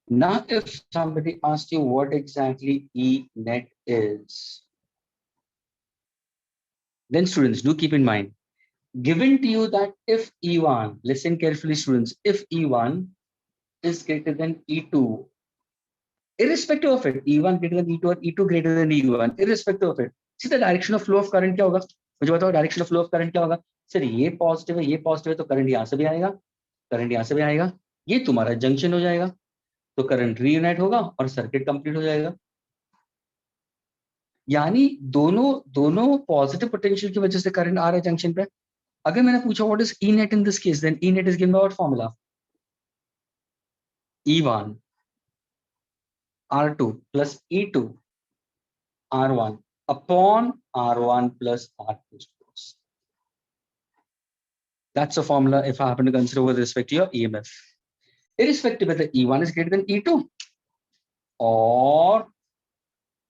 Now, if somebody asks you what exactly E net is, then students do keep in mind, given to you that if E1, listen carefully students, if E1 is greater than E2, irrespective of it, E1 greater than E2 or E2 greater than E1, irrespective of it, see the direction of flow of current क्या होगा? मुझे बताओ direction of flow of current क्या होगा? Sir ये positive है तो current यहाँ से भी आएगा, करंट यहाँ से भी आएगा, ये तुम्हारा जंक्शन हो जाएगा, तो करंट रीयूनाइट होगा और सर्किट कंप्लीट हो जाएगा। यानी दोनों पॉजिटिव पोटेंशियल की वजह से करंट आ रहा है जंक्शन पे। अगर मैंने पूछा what is E net in this case, then E net is given by what formula? E1 R2 plus E2 R1 upon R1 plus R2. That's a formula if I happen to consider with respect to your EMF. Irrespective whether E1 is greater than E2 or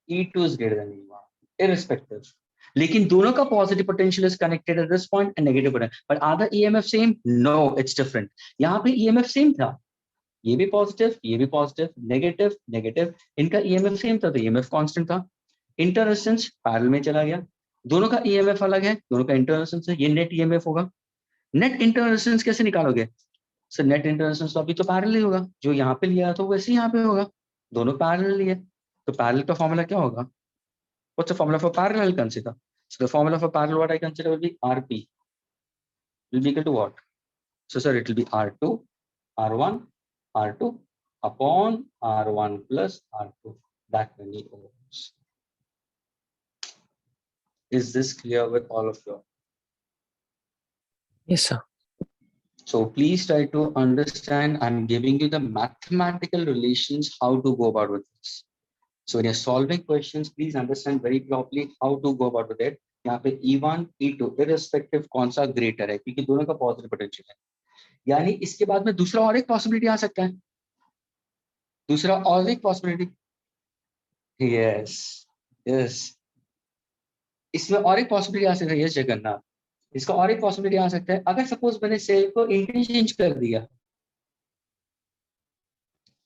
E2 is greater than E1. Irrespective. लेकिन दोनों का positive potential is connected at this point and negative potential. But are the EMF same? No, it's different. यहाँ पे EMF same था. ये भी positive, negative. इनका EMF same था, तो EMF constant था. इंटर रेजिस्टेंस पैरेलल में चला गया, दोनों का ईएमएफ अलग है, दोनों का इंटर रेजिस्टेंस है, ये नेट ईएमएफ होगा। नेट इंटर रेजिस्टेंस कैसे निकालोगे? सर नेट इंटर रेजिस्टेंस तो अभी तो पैरेलल ही होगा, जो यहाँ पे लिया था वैसे ही यहाँ पे होगा, दोनों पैरेलल ही है, तो पैरेलल का फॉर्मूला क्या होगा? What's the formula for parallel consider? So the formula for parallel what I consider will be RP will be equal to what? So sir it will be R2 R1 R2 upon R1 plus R2, that many ohms. Is this clear with all of you? Yes, sir. So please try to understand. I'm giving you the mathematical relations how to go about with this. So when you're solving questions, please understand very properly how to go about with it. यहाँ पे E1, E2 irrespective कौन सा greater है, क्योंकि दोनों का positive potential है। यानी इसके बाद में दूसरा और एक possibility आ सकता है, दूसरा और एक possibility, yes, इसमें और एक पॉसिबिलिटी आ सकता है, यस जगन्नाथ, इसका और एक पॉसिबिलिटी आ सकता है, अगर सपोज मैंने सेल को इंटरचेंज कर दिया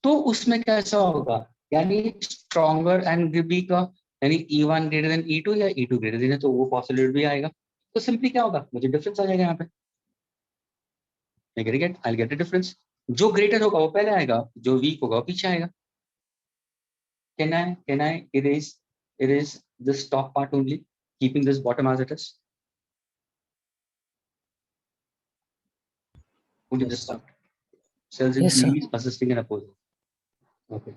तो उसमें कैसा होगा? यानी स्ट्रॉन्गर एंड बी का, यानी E1 ग्रेटर देन E2 या E2 ग्रेटर देन, तो वो पॉसिबिलिटी भी आएगा। तो सिंपली क्या होगा, मुझे डिफरेंस आ जाएगा यहाँ पे, आई गेट द डिफरेंस। जो ग्रेटर होगा वो पहले आएगा, जो वीक होगा वो पीछे आएगा। Can I erase this top part only, keeping this bottom as it is? Would you just start? Cells in Yes, sir. series, assisting and opposing. Okay.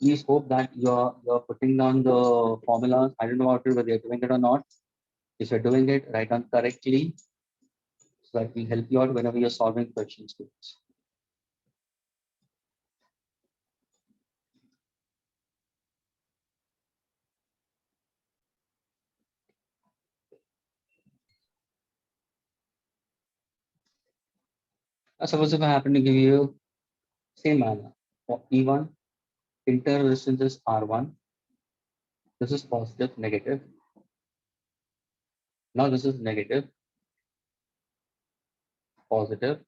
Please hope that you're putting down the formulas. I don't know about it, whether you're doing it or not. If you're doing it, write down correctly so that will help you out whenever you're solving questions. Suppose if I happen to give you same manner for E1, internal resistance is R1. This is positive, negative. Now this is negative, positive.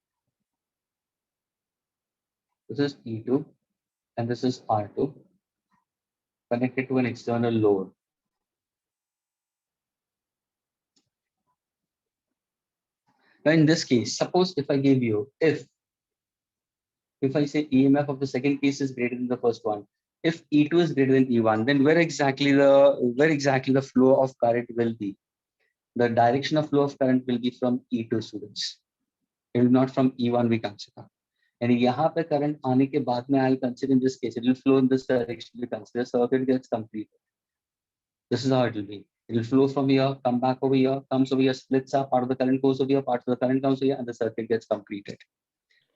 This is E2 and this is R2 connected to an external load. Now in this case, suppose if I give you, if I say EMF of the second case is greater than the first one, if E2 is greater than E1, then where exactly the flow of current will be? The direction of flow of current will be from E2 students. It will not from E1 we consider. And यहाँ पे current आने के बाद में I'll consider in this case, it will flow in this direction, we consider circuit gets completed. This is how it will be. It will flow from here, come back over here, comes over here, splits up, part of the current goes over here, part of the current comes over here, and the circuit gets completed.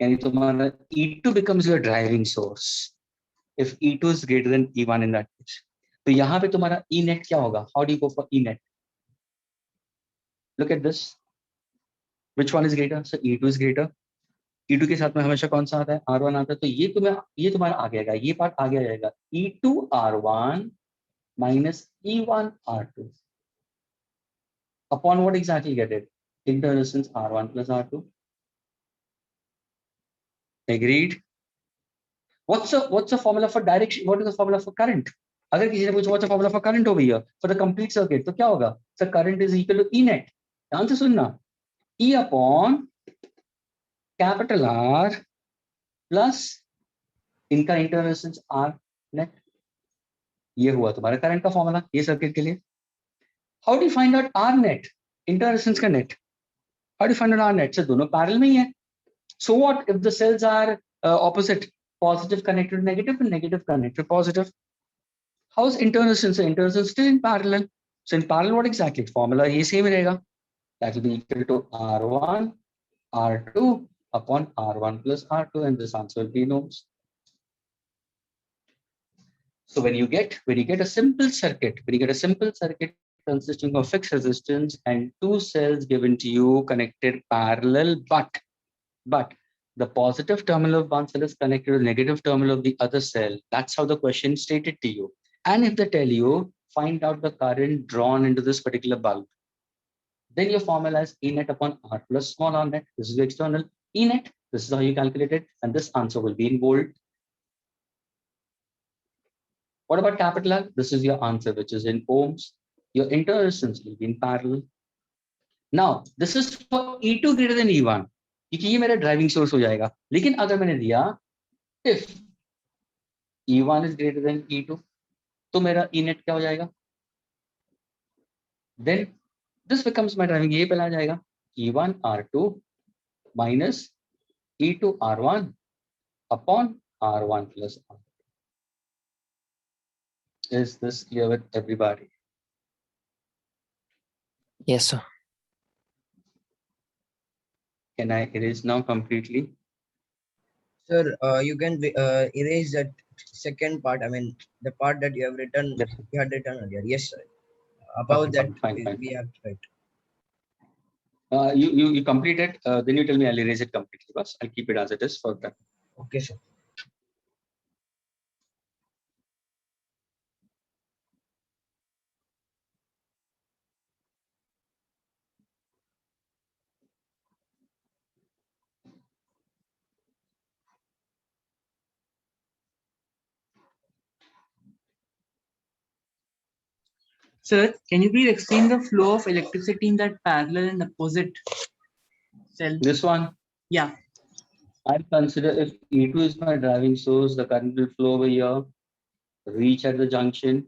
And तुम्हारा E2 becomes your driving source if E2 is greater than E1 in that case. तो यहाँ पे तुम्हारा E net क्या होगा? How do you go for E net? Look at this. Which one is greater? So E2 is greater. E2 के साथ में हमेशा कौन सा आता है? R1 आता है, तो ये तुम्हारा आ जाएगा, ये पार्ट आगे आ जाएगा, E2 R1 minus E1 R2 upon what exactly get it? Internal resistance R1 plus R2. Agreed? What's the formula for direction? What is the formula for current? अगर किसी ने पूछा what's the formula for current over here for the complete circuit, तो क्या होगा? So current is equal to E net. ध्यान से सुनना, E upon capital R plus इनका इंटरनल रेजिस्टेंस R net. ये हुआ तुम्हारा करंट का फॉर्मूला ये सर्किट के लिए. How do you find out R net? Internal resistance का net. How do you find out R net? से दोनों पैरेलल में ही है. So what if the cells are opposite, positive connected to negative and negative connected to positive? How is internal resistance? Internal resistance still in parallel. So in parallel, what exactly? Formula ये same रहेगा. That will be equal to R1, R2 upon R1 plus R2, and this answer will be in ohms. So when you get a simple circuit, consisting of fixed resistance and two cells given to you connected parallel, but the positive terminal of one cell is connected to the negative terminal of the other cell. That's how the question stated to you. And if they tell you, find out the current drawn into this particular bulb, then your formula is E net upon R plus small r net. This is the external E net. This is how you calculate it. And this answer will be in volt. What about capital R? This is your answer, which is in ohms. Your internal resistance will be in parallel. Now, this is for E2 greater than E1. क्योंकि ये मेरा driving source हो जाएगा. लेकिन अगर मैंने दिया if E1 is greater than E2, तो मेरा E net क्या हो जाएगा? Then this becomes my driving. ये पहला आ जाएगा E1 R2 minus E2 R1 upon R1 plus R. Is this clear with everybody? Yes, sir. Can I erase now completely? Sir, you can erase that second part. I mean, the part that you have written, Yes. you had written earlier. Yes, sir. About Okay, that, fine. we have to write. You complete it. Then you tell me I'll erase it completely. But I'll keep it as it is for that. Okay, sir. Sir, can you please explain the flow of electricity in that parallel and opposite cell? This one, Yeah. I consider if E2 is my driving source, the current will flow over here, reach at the junction,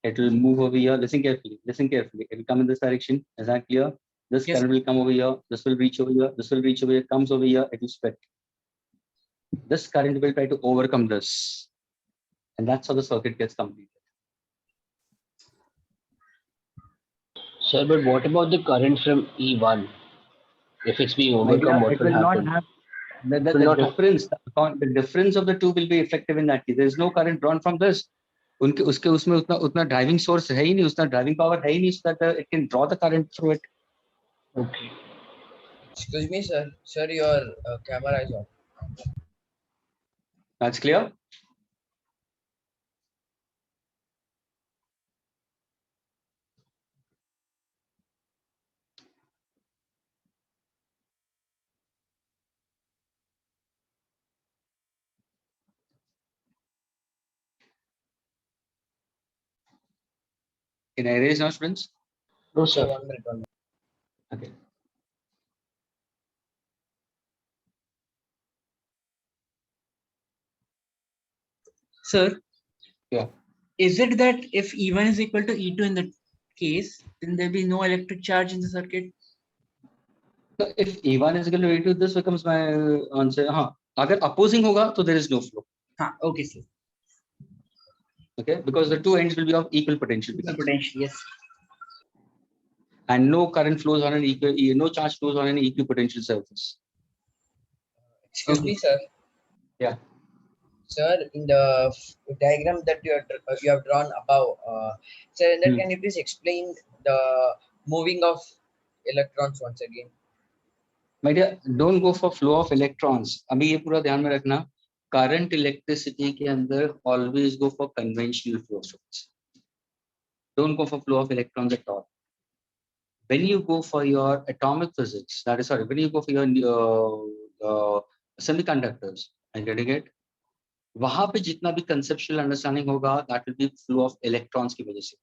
it will move over here. Listen carefully. It will come in this direction. Is that clear? This Yes. current will come over here. This will reach over here. This will reach over here. Comes over here. It will split. This current will try to overcome this, and that's how the circuit gets completed. Sir, but what about the current from E1? If it's being My dear, overcome, what it will will not happen? have the Will not have- difference. The difference of the two will be effective in that case. There is no current drawn from this. उनके उसके उसमें उतना driving source है ही नहीं, उतना driving power है ही नहीं, so that it can draw the current through it. Okay. Excuse me, sir. Sir, your camera is on. That's clear. Can I erase now, students? No, Sir, sir. 1 minute, 1 minute. Okay. Sir. Yeah. Is it that if E1 is equal to E2 in that case, then there'll be no electric charge in the circuit? So if E1 is equal to E2, this becomes my answer. हाँ, अगर opposing होगा, तो there is no flow. Okay, sir. Okay, because the two ends will be of equal potential. Equal potential, yes. And no current flows on an equal, no charge flows on an equipotential surface. Excuse Okay. me, sir. Yeah. Sir, in the diagram that you have drawn above, sir, in that Hmm. can you please explain the moving of electrons once again? My dear, don't go for flow of electrons. अभी ये पूरा ध्यान में रखना. Current electricity के अंदर always go for conventional flow source. Don't go for flow of electrons at all. When you go for your atomic physics, when you go for your semiconductors, I'm getting it. वहां पे जितना भी conceptual understanding होगा, that will be flow of electrons की वजह से.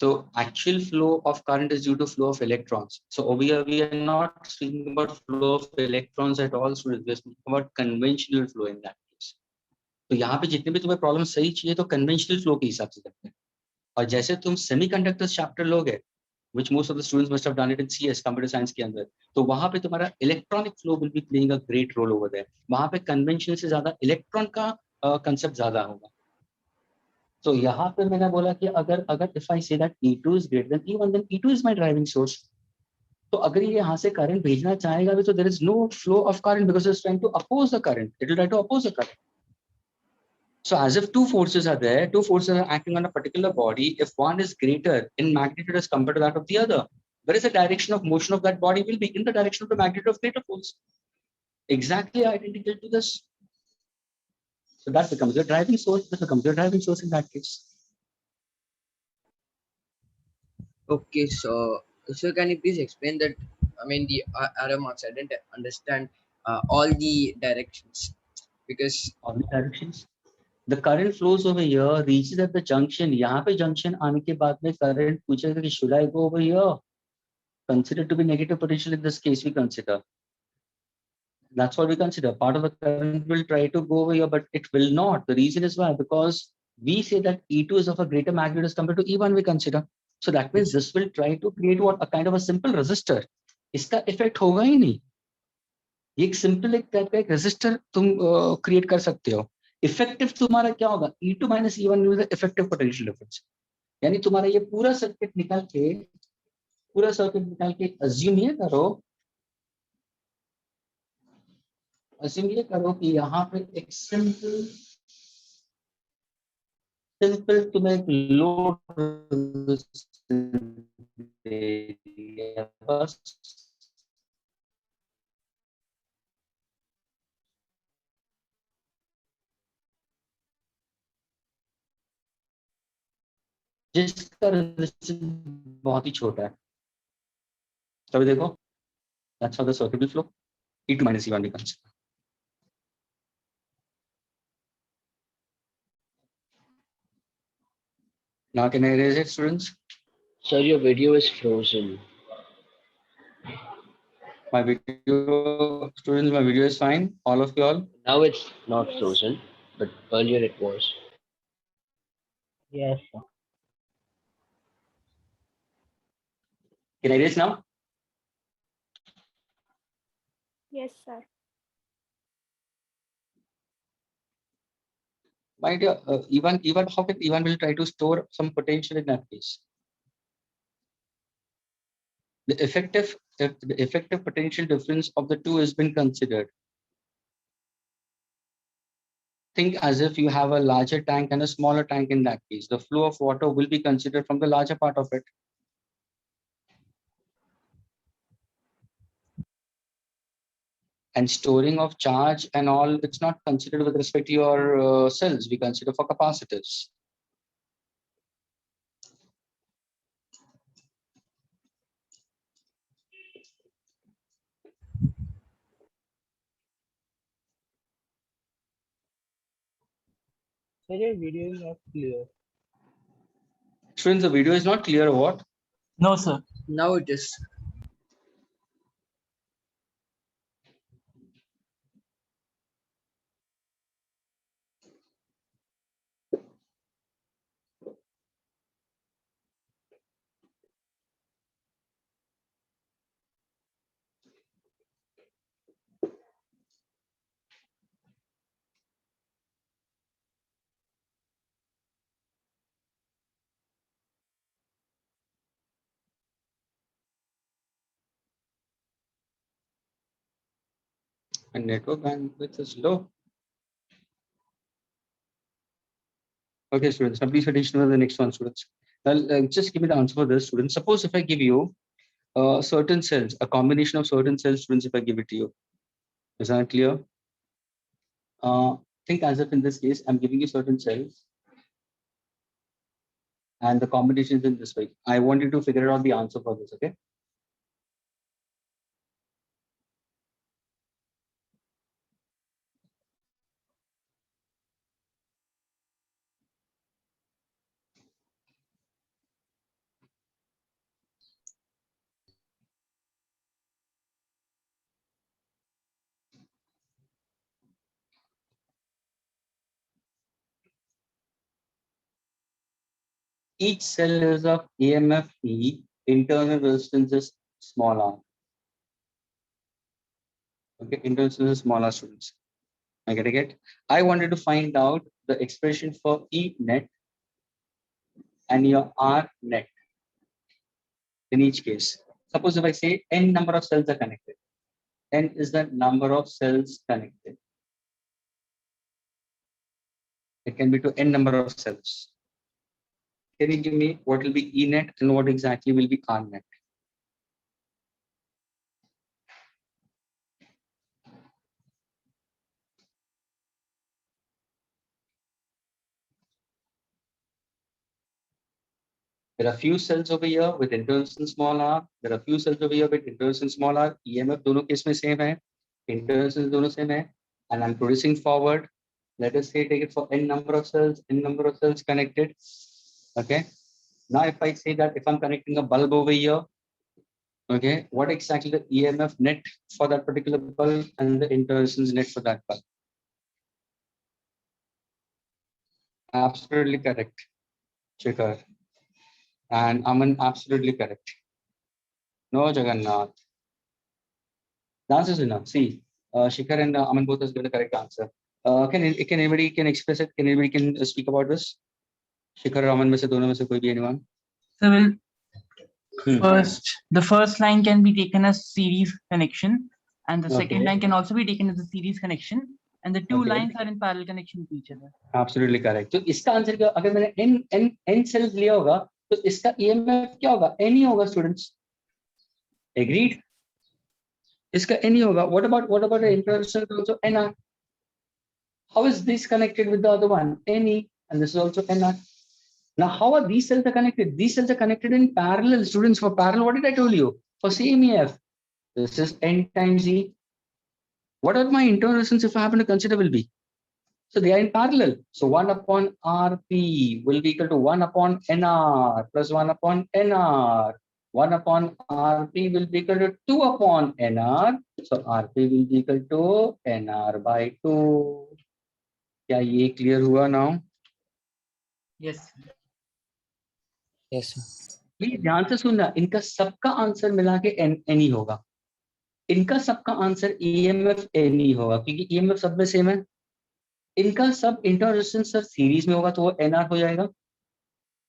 So actual flow of current is due to flow of electrons. So over here we are not speaking about flow of electrons at all. So we're speaking about conventional flow in that case. तो यहाँ पे जितने भी तुम्हें problem सही चाहिए तो conventional flow के हिसाब से करते हैं। और जैसे तुम सेमीकंडक्टर्स चैप्टर लोगे, which most of the students must have done it in CS, computer science के अंदर, तो वहां पे तुम्हारा electronic flow will be playing a great role over there. वहां पे कन्वेंशन से ज्यादा इलेक्ट्रॉन का कंसेप्ट ज्यादा होगा। तो यहाँ पे मैंने बोला कि अगर अगर if I say that E2 is greater than E1, then E2 is my driving source. तो अगर ये यहाँ से करंट भेजना चाहेगा भी तो there is no flow of current because it's trying to oppose the current. It will try to oppose the current. So as if two forces are there, two forces are acting on a particular body. If one is greater in magnitude as compared to that of the other, where is the direction of motion of that body will be in the direction of the magnitude of greater force. Exactly identical to this. So that becomes the driving source. This becomes the driving source in that case. Okay, so can you please explain that? I mean, the arrow marks. I didn't understand all the directions because All the directions. The current flows over here, reaches at the junction. यहाँ पे junction आने के बाद में current पूछेगा कि should I go over here? Considered to be negative potential in this case, we consider. That's what we consider. Part of the current will try to go over here, but it will not. The reason is why? Because we say that E2 is of a greater magnitude as compared to E1 we consider. So that means this will try to create what? A kind of a simple resistor. इसका effect होगा ही नहीं। ये एक simple एक type का एक resistor तुम create कर सकते हो। Effective तुम्हारा क्या होगा? E2 minus E1 is the effective potential difference. यानी तुम्हारा ये पूरा सर्किट निकाल के assume ये करो कि यहाँ पे एक सिंपल तुम्हें एक लोड बस जिसका रेजिस्टेंस बहुत ही छोटा है। तभी देखो that's how the circuit will flow. E2 minus E1 becomes. Now can I erase it, students? Sir, your video is frozen. My video, students, my video is fine. All of you all. Now it's not Yes. frozen, but earlier it was. Yes, sir. Can I erase now? Yes, sir. My dear, even how can even will try to store some potential in that case? The effective potential difference of the two has been considered. Think as if you have a larger tank and a smaller tank in that case. The flow of water will be considered from the larger part of it. And storing of charge and all, it's not considered with respect to your cells. We consider for capacitors. Sir, your video is not clear. Students, the video is not clear or what? No, sir. now it is. And network bandwidth is low. Okay, students, now please attention to the next one, students. Now, just give me the answer for this, students. Suppose if I give you certain cells, a combination of certain cells, students, if I give it to you. Is that clear? Think as if in this case, I'm giving you certain cells. And the combination is in this way. I want you to figure out the answer for this, okay? each cell is of EMF E, internal resistance is small r. Okay, internal resistance is small r, students. I get it. I wanted to find out the expression for E net and your R net in each case. Suppose if I say n number of cells are connected, n is the number of cells connected. It can be to n number of cells. Can you give me what will be E net and what exactly will be R net? There are few cells over here with internal resistance small r. There are few cells over here with internal resistance small r. EMF दोनों case में same है. Internal resistance दोनों same है. And I'm producing forward. Let us say take it for n number of cells connected. Okay. Now if I say that if I'm connecting a bulb over here, okay, what exactly the EMF net for that particular bulb and the internal resistance net for that bulb? Absolutely correct, Shikhar. And Aman, absolutely correct. No, Jagannath. The answer is enough. See, Shikhar and Aman both has given the correct answer. Can anybody can express it? Can anybody can speak about this? Shikhar or Aman में से दोनों में से कोई भी anyone? So the first line can be taken as series connection, and the second Okay. line can also be taken as a series connection, and the two Okay. lines are in parallel connection to each other. Absolutely correct. तो इसका answer क्या? अगर मैंने n cells लिया होगा तो इसका EMF क्या होगा? N ही होगा, students. Agreed? इसका N ही होगा. What about the internal resistance also NR? How is this connected with the other one? NE, and this is also NR. Now, how are these cells are connected? These cells are connected in parallel, students. For parallel, what did I tell you? For same EF, this is N times E. What are my internal resistance if I happen to consider will be? So they are in parallel. So 1 upon Rp will be equal to 1 upon Nr plus 1 upon Nr. 1 upon Rp will be equal to 2 upon Nr. So Rp will be equal to Nr by 2. क्या ये clear हुआ now? Yes. Yes, sir. Please ध्यान से सुनना, इनका सबका answer मिला के एन ही होगा. इनका सबका आंसर ईएमएफ एन ही होगा क्योंकि ईएमएफ सब में सेम है. इनका सब इंटरनल रेजिस्टेंस सर सीरीज में होगा तो वो एनआर हो जाएगा.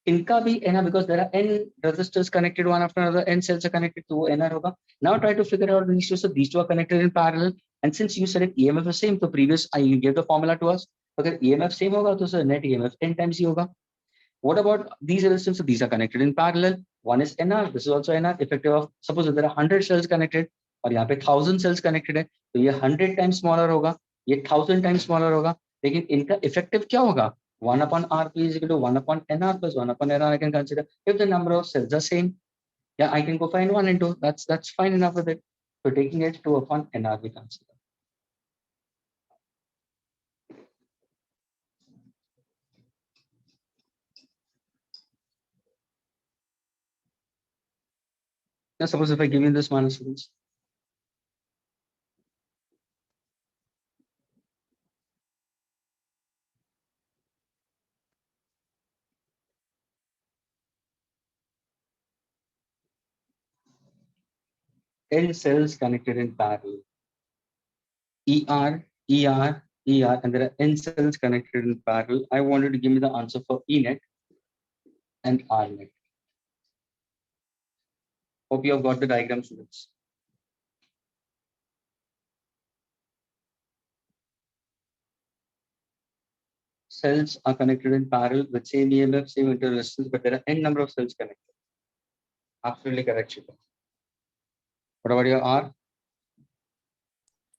इनका भी n R because there are n resistors connected one after another, n cells are connected तो वो एनआर होगा. Now try to figure out these two, so these two are connected in parallel and since you said EMF is same to previous I give the formula to us. अगर EMF same होगा तो sir net EMF n times ही होगा. What about these resistors? So these are connected in parallel. One is NR. This is also NR. Effective of suppose there are 100 cells connected और यहाँ पे 1000 cells connected है तो ये 100 times smaller होगा, ये 1000 times smaller होगा. लेकिन इनका effective क्या होगा? 1 upon RP is equal to 1 upon NR plus 1 upon NR. I can consider if the number of cells are same. Yeah, I can go find 1 and 2. That's fine enough with it. So taking it 2 upon NR we consider. Now suppose if I give you this minus students. N cells connected in parallel. ER, ER, ER, and there are N cells connected in parallel. I wanted to give me the answer for E net and R net. Hope you have got the diagram, students. Cells are connected in parallel with same EMF, same internal resistance, but there are N number of cells connected. Absolutely correct, Shikha. What about your R?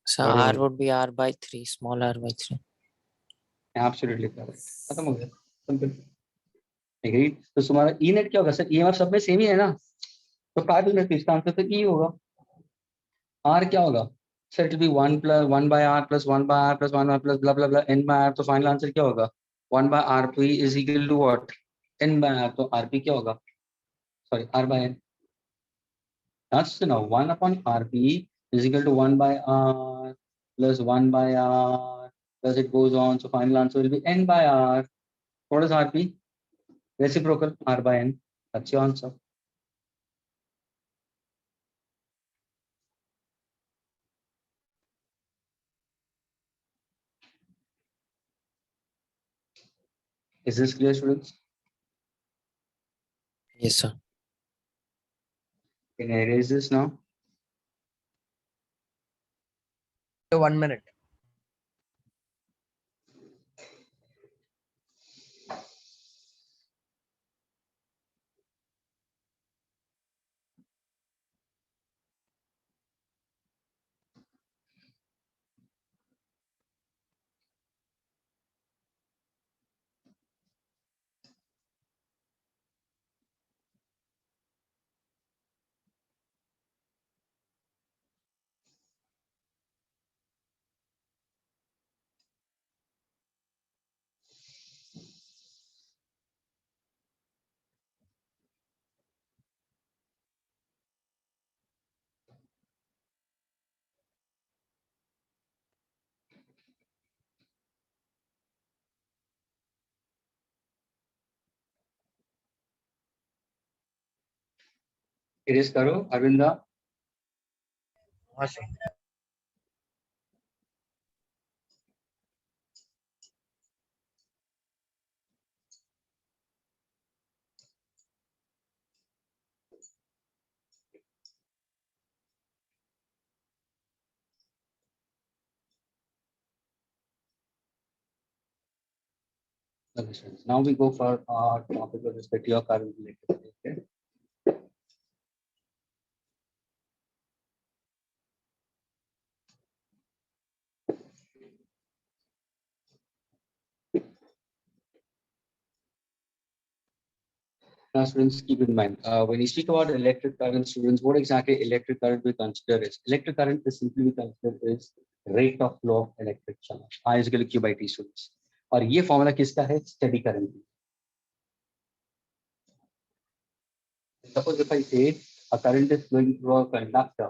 So What is R it? would be R by 3, small r by 3. Absolutely correct. खत्म हो गया. Simple. Agreed. तो तुम्हारा E net क्या होगा sir? EMF सब में same ही है ना? तो पैरेलल में इसका आंसर तो E होगा. R क्या होगा? So it will be 1 plus 1 by R plus 1 by R plus 1 by R plus blah blah blah N by R. तो final answer क्या होगा? 1 by RP is equal to what? N by R. तो RP क्या होगा? Sorry, R by N. That's now 1 upon RP is equal to 1 by R plus 1 by R plus it goes on. So final answer will be N by R. What is RP? Reciprocal, R by N. That's your answer. Is this clear, students? Yes, sir. Can I erase this now? 1 minute. Erase karo, Arvinda. Awesome. Okay, students. Now we go for our topic with respect to your current electricity. Okay. Now, students, keep in mind, when you speak about electric current, students, what exactly electric current we consider is? Electric current is simply we consider is rate of flow of electric charge. I is equal to Q by T, students. और ये formula किसका है? Steady current. Suppose if I say a current is flowing through a conductor,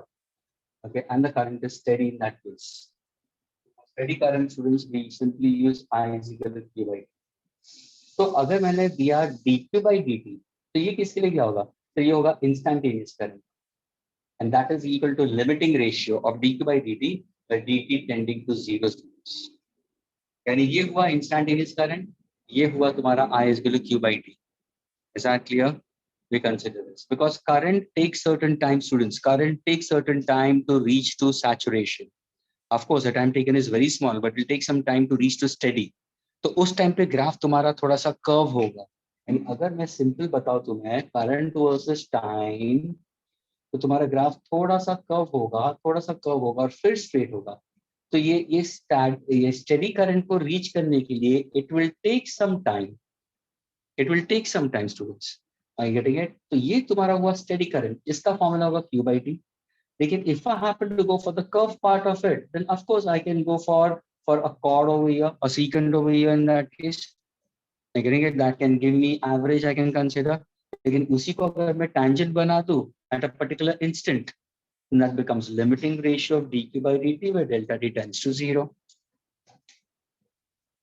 okay, and the current is steady in that case. Steady current, students, we simply use I is equal to Q by T. तो अगर मैंने दिया dq by dt, तो ये किसके लिए क्या होगा? तो ये होगा instantaneous current. And that is equal to limiting ratio of dq by dt, where dt tending to 0. यानी ये हुआ instantaneous current, ये हुआ तुम्हारा I is equal to q by t. Is that clear? We consider this because current takes certain time, students. Current takes certain time to reach to saturation. Of course, the time taken is very small, but it will take some time to reach to steady. तो उस time पे graph तुम्हारा थोड़ा सा curve होगा. And अगर मैं simple बताऊं तुम्हें करंट वर्सेस टाइम, तो तुम्हारा ग्राफ थोड़ा सा कर्व होगा और फिर स्ट्रेट होगा. तो ये स्टेडी करंट को रीच करने के लिए it will take some time. Students, I getting it? तो ये तुम्हारा हुआ स्टेडी करंट, इसका फॉर्मूला होगा Q by T. लेकिन if I happen to go for the curve part of it, then of course I can go for a chord over here, a secant over here in that case. I'm getting it? That can give me average I can consider. लेकिन उसी को अगर मैं tangent बना दूं at a particular instant, then that becomes limiting ratio of dq by dt, where delta t tends to 0.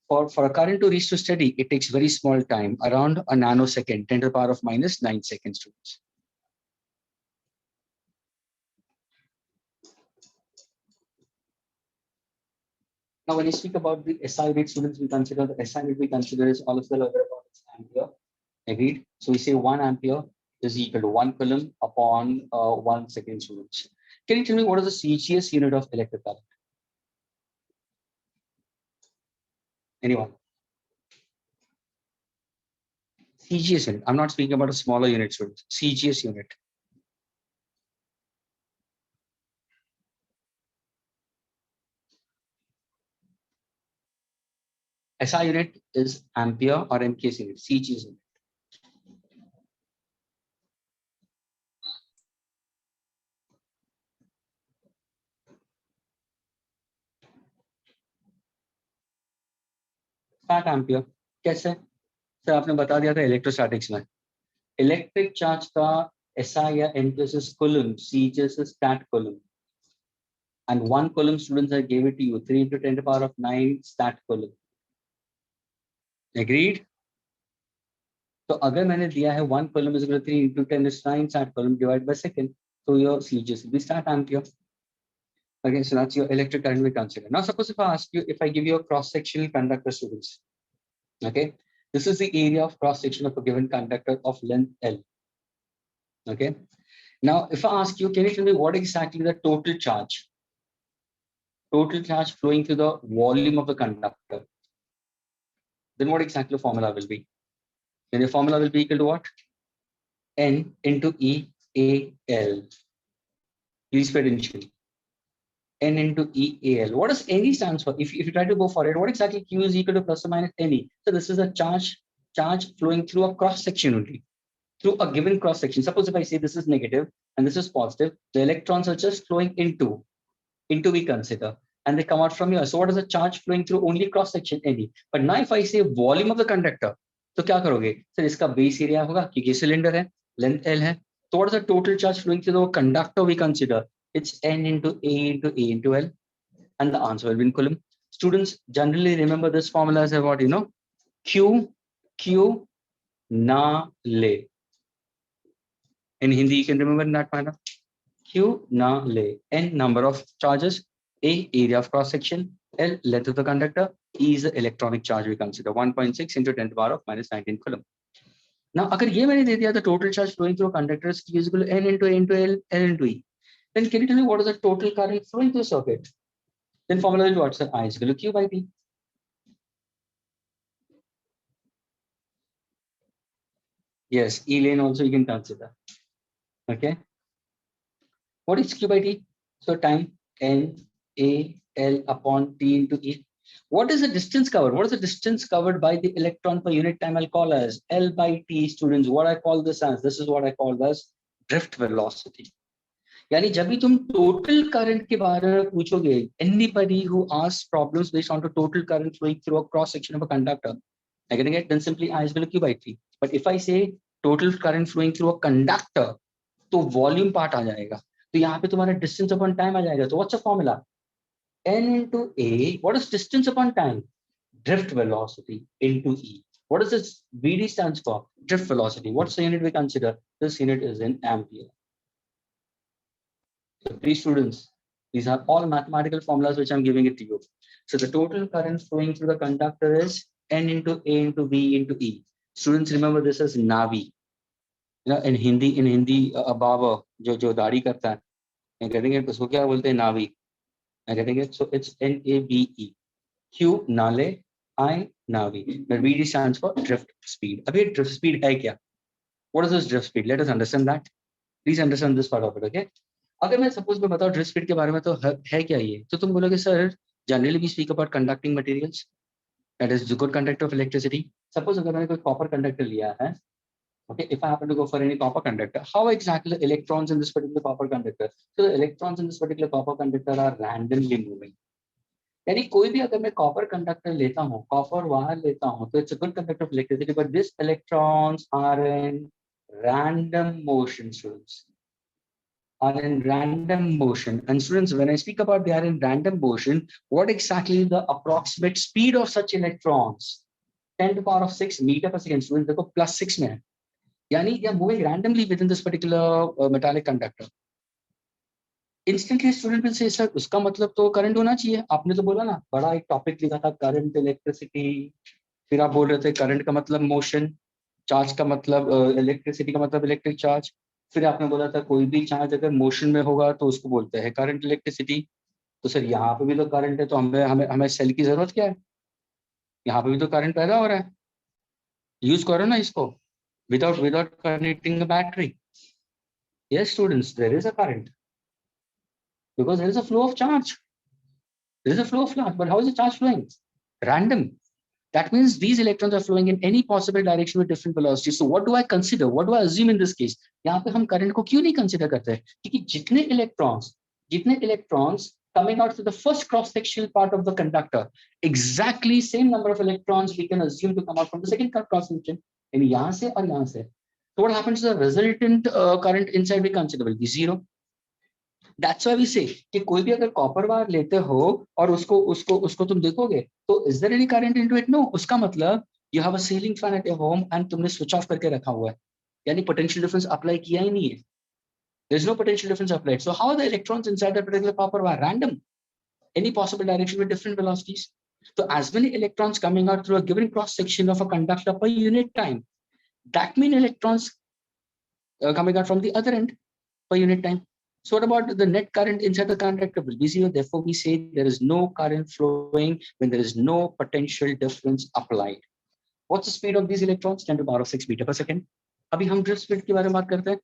For a current to reach to steady, it takes very small time, around a nanosecond, 10 to the power of minus 9 seconds. Students. Now, when you speak about the SI unit, students, we consider the SI unit we consider is all of the other about ampere. Agreed? So we say 1 ampere is equal to 1 coulomb upon 1 second, students. Can you tell me what is the CGS unit of electric current? Anyone? CGS unit. I'm not speaking about a smaller unit, students. CGS unit. SI unit is ampere or MKS unit. CGS unit. Fat ampere. कैसे? Sir आपने बता दिया था electrostatics में. Electric charge का SI या MKS is coulomb, CGS is stat coulomb. And 1 coulomb, students, I gave it to you, 3 into 10 to the power of 9 stat coulomb. Agreed? तो अगर मैंने दिया है 1 coulomb is equal to 3 into 10 is 9 sat coulomb divided by second, so your CG will be sat ampere. Okay, so that's your electric current we consider. Now suppose if I ask you, if I give you a cross-sectional conductor, students, okay, this is the area of cross-section of a given conductor of length L. Okay, now if I ask you, can you tell me what exactly the total charge flowing through the volume of the conductor? Then what exactly the formula will be? Then the formula will be equal to what? N into E A L. Please pay attention. N into E A L. What does NE stands for? If you try to go for it, what exactly Q is equal to plus or minus NE? So this is a charge flowing through a cross section only, through a given cross section. Suppose if I say this is negative and this is positive, the electrons are just flowing into we consider, and they come out from here. So what is the charge flowing through only cross section NE? But now if I say volume of the conductor, तो क्या करोगे sir? इसका base area होगा क्योंकि cylinder है, length L है. So what is the total charge flowing through the conductor we consider? It's N into A into A into L, and the answer will be in coulomb. Students generally remember this formula as what, you know, Q na le. In Hindi you can remember in that manner. Q na le. N number of charges, A area of cross section, L length of the conductor, E is the electronic charge we consider. 1.6 into 10 to the power of minus 19 coulomb. Now अगर ये मैंने दे दिया the total charge flowing through a conductor is Q is equal to N into A into L, L into E. Then can you tell me what is the total current flowing through the circuit? Then formula will be what, sir? I is equal to Q by P. Yes, E lane also you can consider. Okay. What is Q by T? So time N A L upon T into E. What is the distance covered? What is the distance covered by the electron per unit time? I'll call as L by T, students. What I call this as? This is what I call as drift velocity. यानी जब भी तुम total current के बारे में पूछोगे, anybody who asks problems based on the total current flowing through a cross section of a conductor, I'm gonna get then simply I is equal to Q by T. But if I say total current flowing through a conductor, तो volume part आ जाएगा. तो यहाँ पे तुम्हारा distance upon time आ जाएगा. तो what's the formula? N into A. What is distance upon time? Drift velocity into E. What does this VD stands for? Drift velocity. What's the unit we consider? This unit is in ampere. So please students, these are all mathematical formulas which I'm giving it to you. So the total current flowing through the conductor is N into A into V into E. Students remember this as Navi. You know, in Hindi, Baba जो दाढ़ी करता है, मैं getting it, उसको क्या बोलते हैं? Navi. I'm getting it. So it's NAVE. Q nale, I Navi. The VD stands for drift speed. अभी drift speed है क्या? What is this drift speed? Let us understand that. Please understand this part of it, okay? अगर मैं suppose मैं बताऊँ drift speed के बारे में तो है क्या ये? तो तुम बोलोगे sir, generally we speak about conducting materials. That is the good conductor of electricity. Suppose अगर मैंने कोई copper conductor लिया है, okay, if I happen to go for any copper conductor, how exactly the electrons in this particular copper conductor? So the electrons in this particular copper conductor are randomly moving. यानी कोई भी अगर मैं copper conductor लेता हूँ, copper wire लेता हूँ, तो it's a good conductor of electricity, but these electrons are in random motion, students. Are in random motion. And students, when I speak about they are in random motion, what exactly is the approximate speed of such electrons? 10 to the power of 6 meter per second. Students, देखो +6 में है. यानी they are moving randomly within this particular metallic conductor. Instantly student will say, sir, उसका मतलब तो current होना चाहिए. आपने तो बोला ना, बड़ा एक टॉपिक लिखा था करंट इलेक्ट्रिसिटी. फिर आप बोल रहे थे करंट का मतलब मोशन, चार्ज का मतलब इलेक्ट्रिसिटी का मतलब इलेक्ट्रिक चार्ज. फिर आपने बोला था कोई भी चार्ज अगर मोशन में होगा तो उसको बोलते हैं करंट इलेक्ट्रिसिटी. तो सर यहाँ पे भी तो करंट है, तो हमें सेल की जरूरत क्या है? यहाँ पे भी तो करंट पैदा हो रहा है. यूज करो ना इसको without connecting a battery. Yes, students, there is a current because there is a flow of charge. There is a flow of charge, but how is the charge flowing? Random. That means these electrons are flowing in any possible direction with different velocities. So what do I consider? What do I assume in this case? यहाँ पे हम current को क्यों नहीं consider करते हैं? क्योंकि जितने electrons coming out to the first cross-sectional part of the conductor, exactly same number of electrons we can assume to come out from the second cross-section. And यहाँ से और यहाँ से. So what happens to the resultant current inside we consider will be 0. That's why we say कि कोई भी अगर copper wire लेते हो और उसको तुम देखोगे तो is there any current into it? No. उसका मतलब You have a ceiling fan at your home and तुमने switch off करके रखा हुआ है, यानी potential difference apply किया ही नहीं है. There's no potential difference applied. So how are the electrons inside that particular copper wire? Random. Any possible direction with different velocities. So as many electrons coming out through a given cross section of a conductor per unit time, that many electrons coming out from the other end per unit time. So what about the net current inside the conductor? Will be zero. Therefore, we say there is no current flowing when there is no potential difference applied. What's the speed of these electrons? 10 to the power of 6 meter per second. अभी हम drift speed के बारे में बात करते हैं.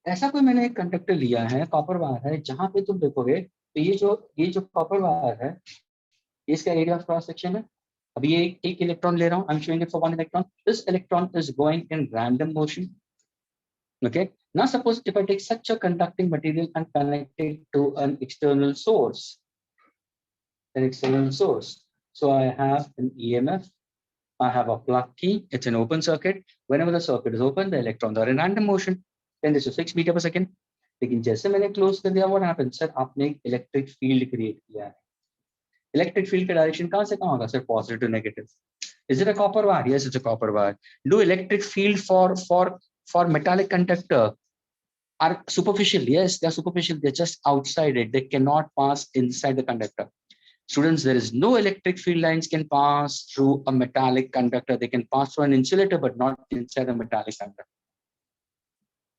ऐसा कोई मैंने एक कंडक्टर लिया है, कॉपर वायर है, जहां पे तुम देखोगे तो ये जो कॉपर वायर है, इसका एरिया ऑफ क्रॉस सेक्शन है. अभी ये एक इलेक्ट्रॉन ले रहा हूं, I am showing it for one electron. This electron is going in random motion. Okay, now suppose if I take such a conducting material and connect it to an external source, so I have an EMF, I have a plug key, it's an open circuit. Whenever the circuit is open, the electrons are in random motion. 10 to 6 meter per second. लेकिन जैसे मैंने close कर दिया, what happens? Sir आपने एक electric field create किया है. Electric field का डायरेक्शन कहां से कहां होगा sir? Positive to negative. Is it a copper wire? Yes, it's a copper wire. Do electric field for metallic conductor are superficial? Yes, they are superficial. They're just outside it. They cannot pass inside the conductor. Students, there is no electric field lines can pass through a metallic conductor. They can pass through an insulator, but not inside a metallic conductor.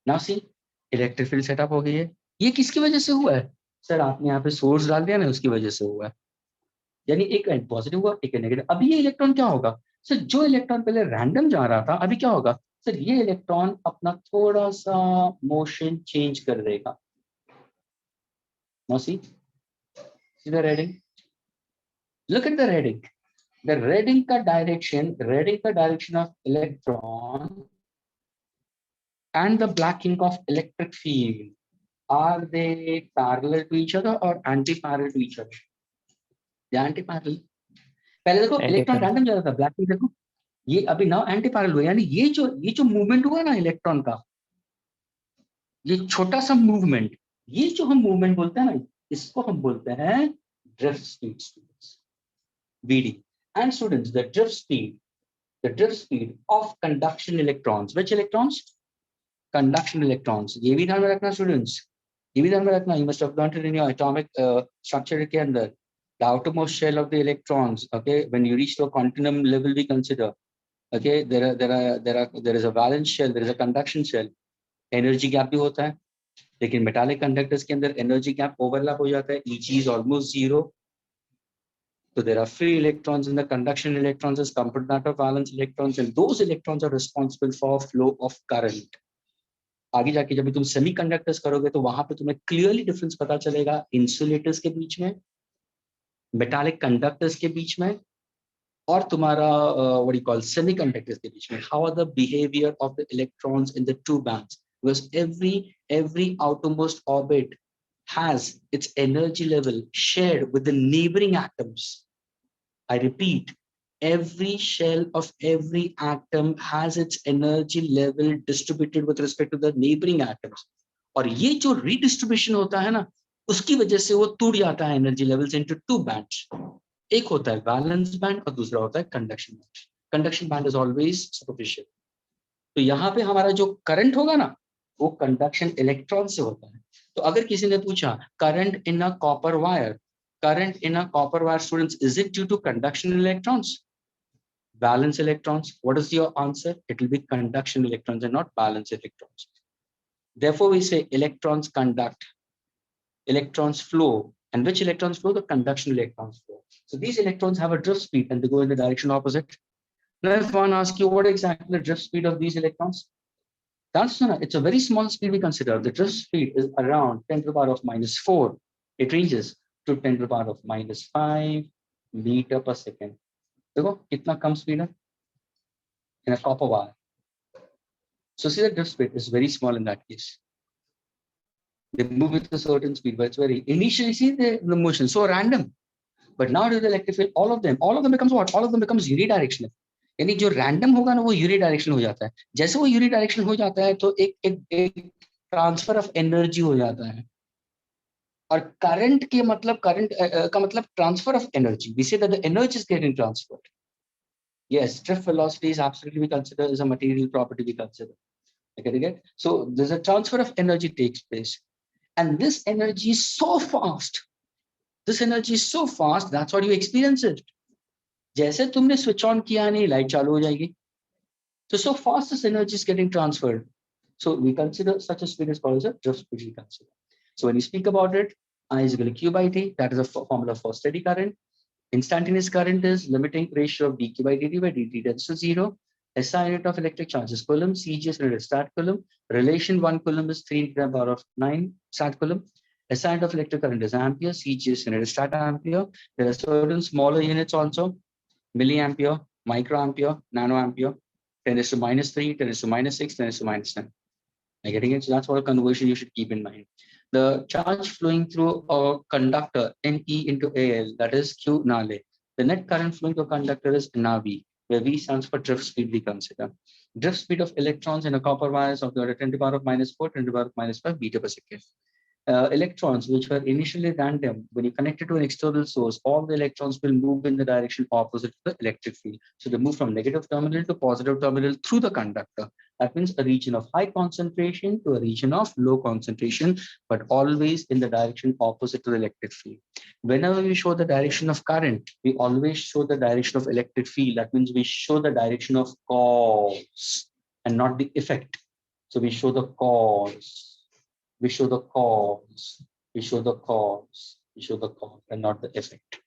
Now see, electric field setup हो गई है. ये किसकी वजह से हुआ है? Sir आपने यहाँ पे सोर्स डाल दिया ना, उसकी वजह से हुआ है. यानी एक पॉजिटिव हुआ, एक नेगेटिव. अभी ये इलेक्ट्रॉन क्या होगा सर? जो इलेक्ट्रॉन पहले रैंडम जा रहा था, अभी क्या होगा सर? ये इलेक्ट्रॉन अपना थोड़ा सा मोशन चेंज कर देगा. Now see the reading. Look at the reading. The reading का direction of electron and the black ink of electric field, are they parallel to each other or anti-parallel to each other? They are anti-parallel. पहले देखो electron random जा रहा था, black ink देखो, ये अभी now anti-parallel हुआ. यानी ये जो मूवमेंट हुआ ना इलेक्ट्रॉन का, ये छोटा सा मूवमेंट, ये जो हम मूवमेंट बोलते हैं ना, इसको हम बोलते हैं drift speed. Students, VD. And students, the drift speed of conduction electrons. Which electrons? Conduction electrons. ये भी ध्यान में रखना students. ये भी ध्यान में रखना. You must have learned it in your atomic structure के अंदर. The outermost shell of the electrons. Okay, when you reach to a quantum level, we consider. Okay, there is a valence shell, there is a conduction shell. Energy gap भी होता है. लेकिन metallic conductors के अंदर energy gap overlap हो जाता है. Eg is almost zero. So there are free electrons in the conduction electrons as compared to that of valence electrons, and those electrons are responsible for flow of current. आगे जाके जब तुम semiconductors करोगे तो वहां पे तुम्हें क्लियरली डिफरेंस पता चलेगा इंसुलेटर्स के बीच में, मेटालिक कंडक्टर्स के बीच में, और तुम्हारा व्हाट यू कॉल सेमीकंडक्टर्स के बीच में. How are the behaviour of the electrons in the two bands? Because every outermost orbit has its energy level shared with the neighboring atoms. I repeat, every shell of every atom has its energy level distributed with respect to the neighboring atoms. और ये जो redistribution होता है ना, उसकी वजह से वो टूट जाता है energy levels into two bands. एक होता है valence band और दूसरा होता है conduction band. Conduction band is always superficial. तो यहाँ पे हमारा जो current होगा ना, वो conduction electron से होता है. तो अगर किसी ने पूछा current in a copper wire, students, is it due to conduction electrons, valence electrons? What is your answer? It will be conduction electrons and not valence electrons. Therefore, we say electrons conduct, electrons flow, and which electrons flow? The conduction electrons flow. So these electrons have a drift speed and they go in the direction opposite. Now, if one asks you what exactly the drift speed of these electrons, the answer, it's a very small speed we consider. The drift speed is around 10 to the power of -4. It ranges to 10 to the power of -5 meter per second. देखो कितना कम speed है in a copper wire. So see, the drift speed is very small in that case. They move with a certain speed, but it's very initially see the motion so random. But now due to the electric field, all of them becomes what? All of them becomes unidirectional. यानी जो random होगा ना वो unidirectional हो जाता है. जैसे वो यूनिडायरेक्शनल हो जाता है तो एक ट्रांसफर ऑफ एनर्जी हो जाता है. और करंट का मतलब transfer of energy. We say that the energy is getting transferred. Yes, drift velocity is absolutely we consider as a material property we consider. Okay, so there's a transfer of energy takes place, and this energy is so fast. This energy is so fast, that's what you experience it. जैसे तुमने switch on किया नहीं, light चालू हो जाएगी. So fast this energy is getting transferred. So we consider such a speed is called as a drift speed we consider. So when you speak about it, I is equal to Q by T, that is a formula for steady current. Instantaneous current is limiting ratio of dq by dt where dt tends to 0. SI unit of electric charge is coulomb, CG is unit of stat coulomb. Relation 1 coulomb is 3 into the power of 9 stat coulomb. SI unit of electric current is ampere, CG is unit of stat ampere. There are certain smaller units also, milliampere, microampere, nanoampere, 10 is to minus 3, 10 is to minus 6, 10 is to minus 10. Are you getting it? So that's what a conversion you should keep in mind. The charge flowing through a conductor NE into AL, that is Q nale. The net current flowing through a conductor is NV, where V stands for drift speed we consider. Drift speed of electrons in a copper wire is of the order 10 to the power of minus 4, 10 to the power of minus 5 meter per second. Electrons, which were initially random, when you connect it to an external source, all the electrons will move in the direction opposite to the electric field. So they move from negative terminal to positive terminal through the conductor. That means a region of high concentration to a region of low concentration, but always in the direction opposite to the electric field. Whenever we show the direction of current, we always show the direction of electric field. That means we show the direction of cause and not the effect. So we show the cause. We show the cause, we show the cause, we show the cause, and not the effect.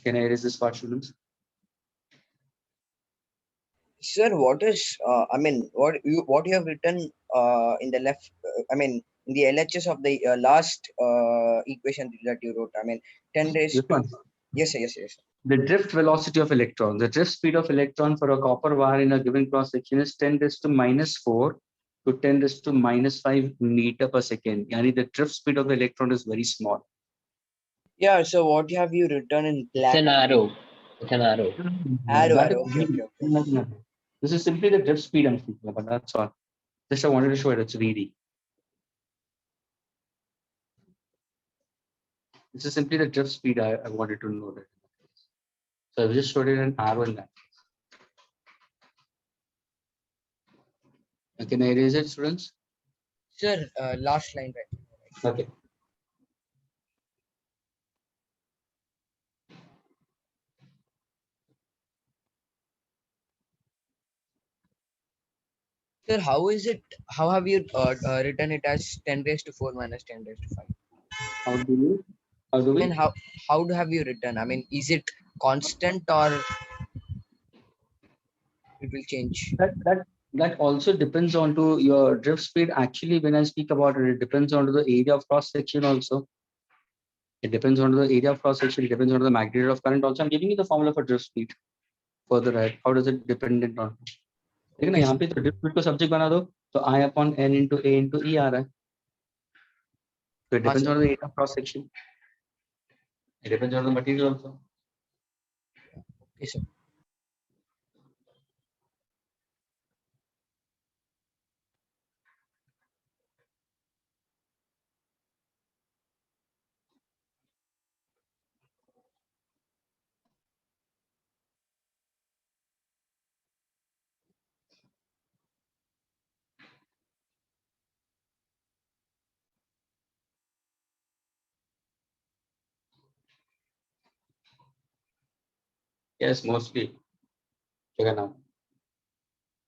Can I erase this part, students? Sir, what is what you have written in the left? In the LHS of the last equation that you wrote. 10 raised This to one. yes, sir, yes, sir, yes, sir. The drift velocity of electron, the drift speed of electron for a copper wire in a given cross section is 10 raised to minus 4 to 10 raised to minus 5 meter per second. Yani the drift speed of the electron is very small. Yeah. So what have you written in It's black? an arrow. It's an arrow. Arrow, That arrow. is- Okay, okay, okay. No. This is simply the drift speed I'm speaking about. That's all. Just I wanted to show it. It's ready. This is simply the drift speed I wanted to know that. So I've just showed it an arrow in that. Can I erase it, students? Sir, last line, right? Okay. Sir, how is it? How have you written it as 10 raised to 4 minus 10 raised to 5? How do we? How have you written? Is it constant or it will change? That also depends on to your drift speed. Actually, when I speak about it, it depends on to the area of cross section also. It depends on the area of cross section. It depends on the magnitude of current also. I'm giving you the formula for drift speed. Further ahead, how does it dependent on? लेकिन Okay, यहाँ पे तो drift speed को subject बना दो तो I upon N into A into E आ रहा है. So it हाँ, depends sir. on the area of cross section. It depends on the material also. Okay, sir. Yes, mostly. Check it now.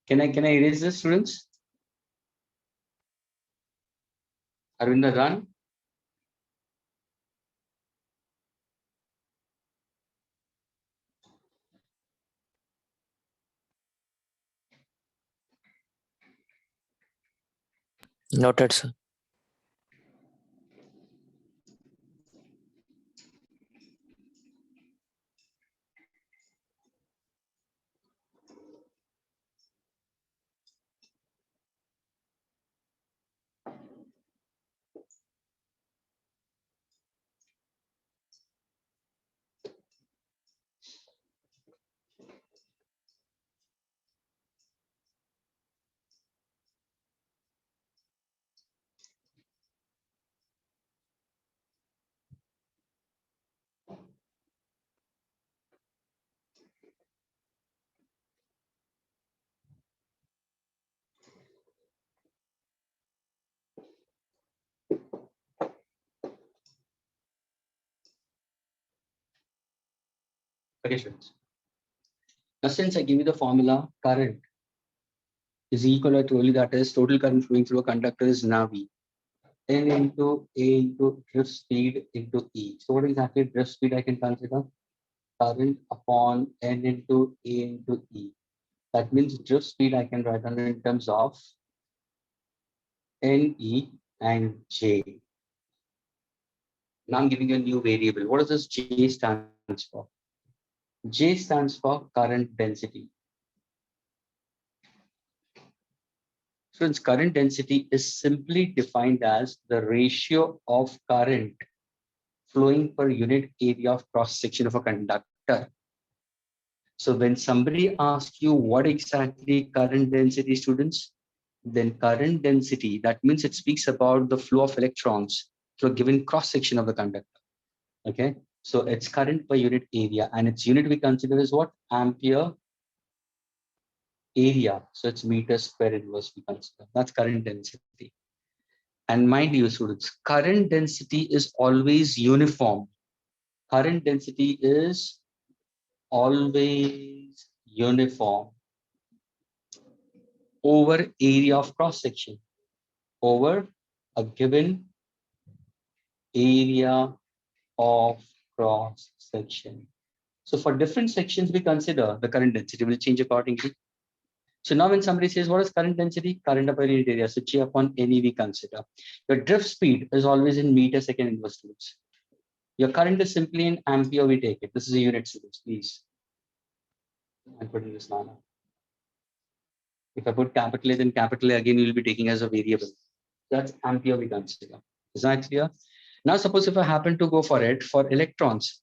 Can I erase this, students? Arvinda, run. Noted, sir. Okay, students. Now, since I give you the formula, current is equal, I told you that is total current flowing through a conductor is now V. N into A into drift speed into E. So what exactly drift speed I can consider? Current upon N into A into E. That means drift speed I can write down in terms of N, E and J. Now I'm giving you a new variable. What does this J stands for? J stands for current density. Students, current density is simply defined as the ratio of current flowing per unit area of cross section of a conductor. So when somebody asks you what exactly current density, students, then current density, that means it speaks about the flow of electrons through a given cross section of the conductor. Okay, so it's current per unit area, and its unit we consider is what? Ampere area. So it's meter square inverse we consider. That's current density. And mind you, students, current density is always uniform. Current density is always uniform over area of cross section, over a given area of cross section. So for different sections, we consider the current density will change accordingly. So now when somebody says, what is current density? Current upon unit area. So J upon NE we consider. Your drift speed is always in meter second inverse, students. Your current is simply in ampere, we take it. This is a unit, students, please. I put in this manner. If I put capital A, then capital A again you will be taking as a variable. That's ampere we consider. Is that clear? Now suppose if I happen to go for it for electrons.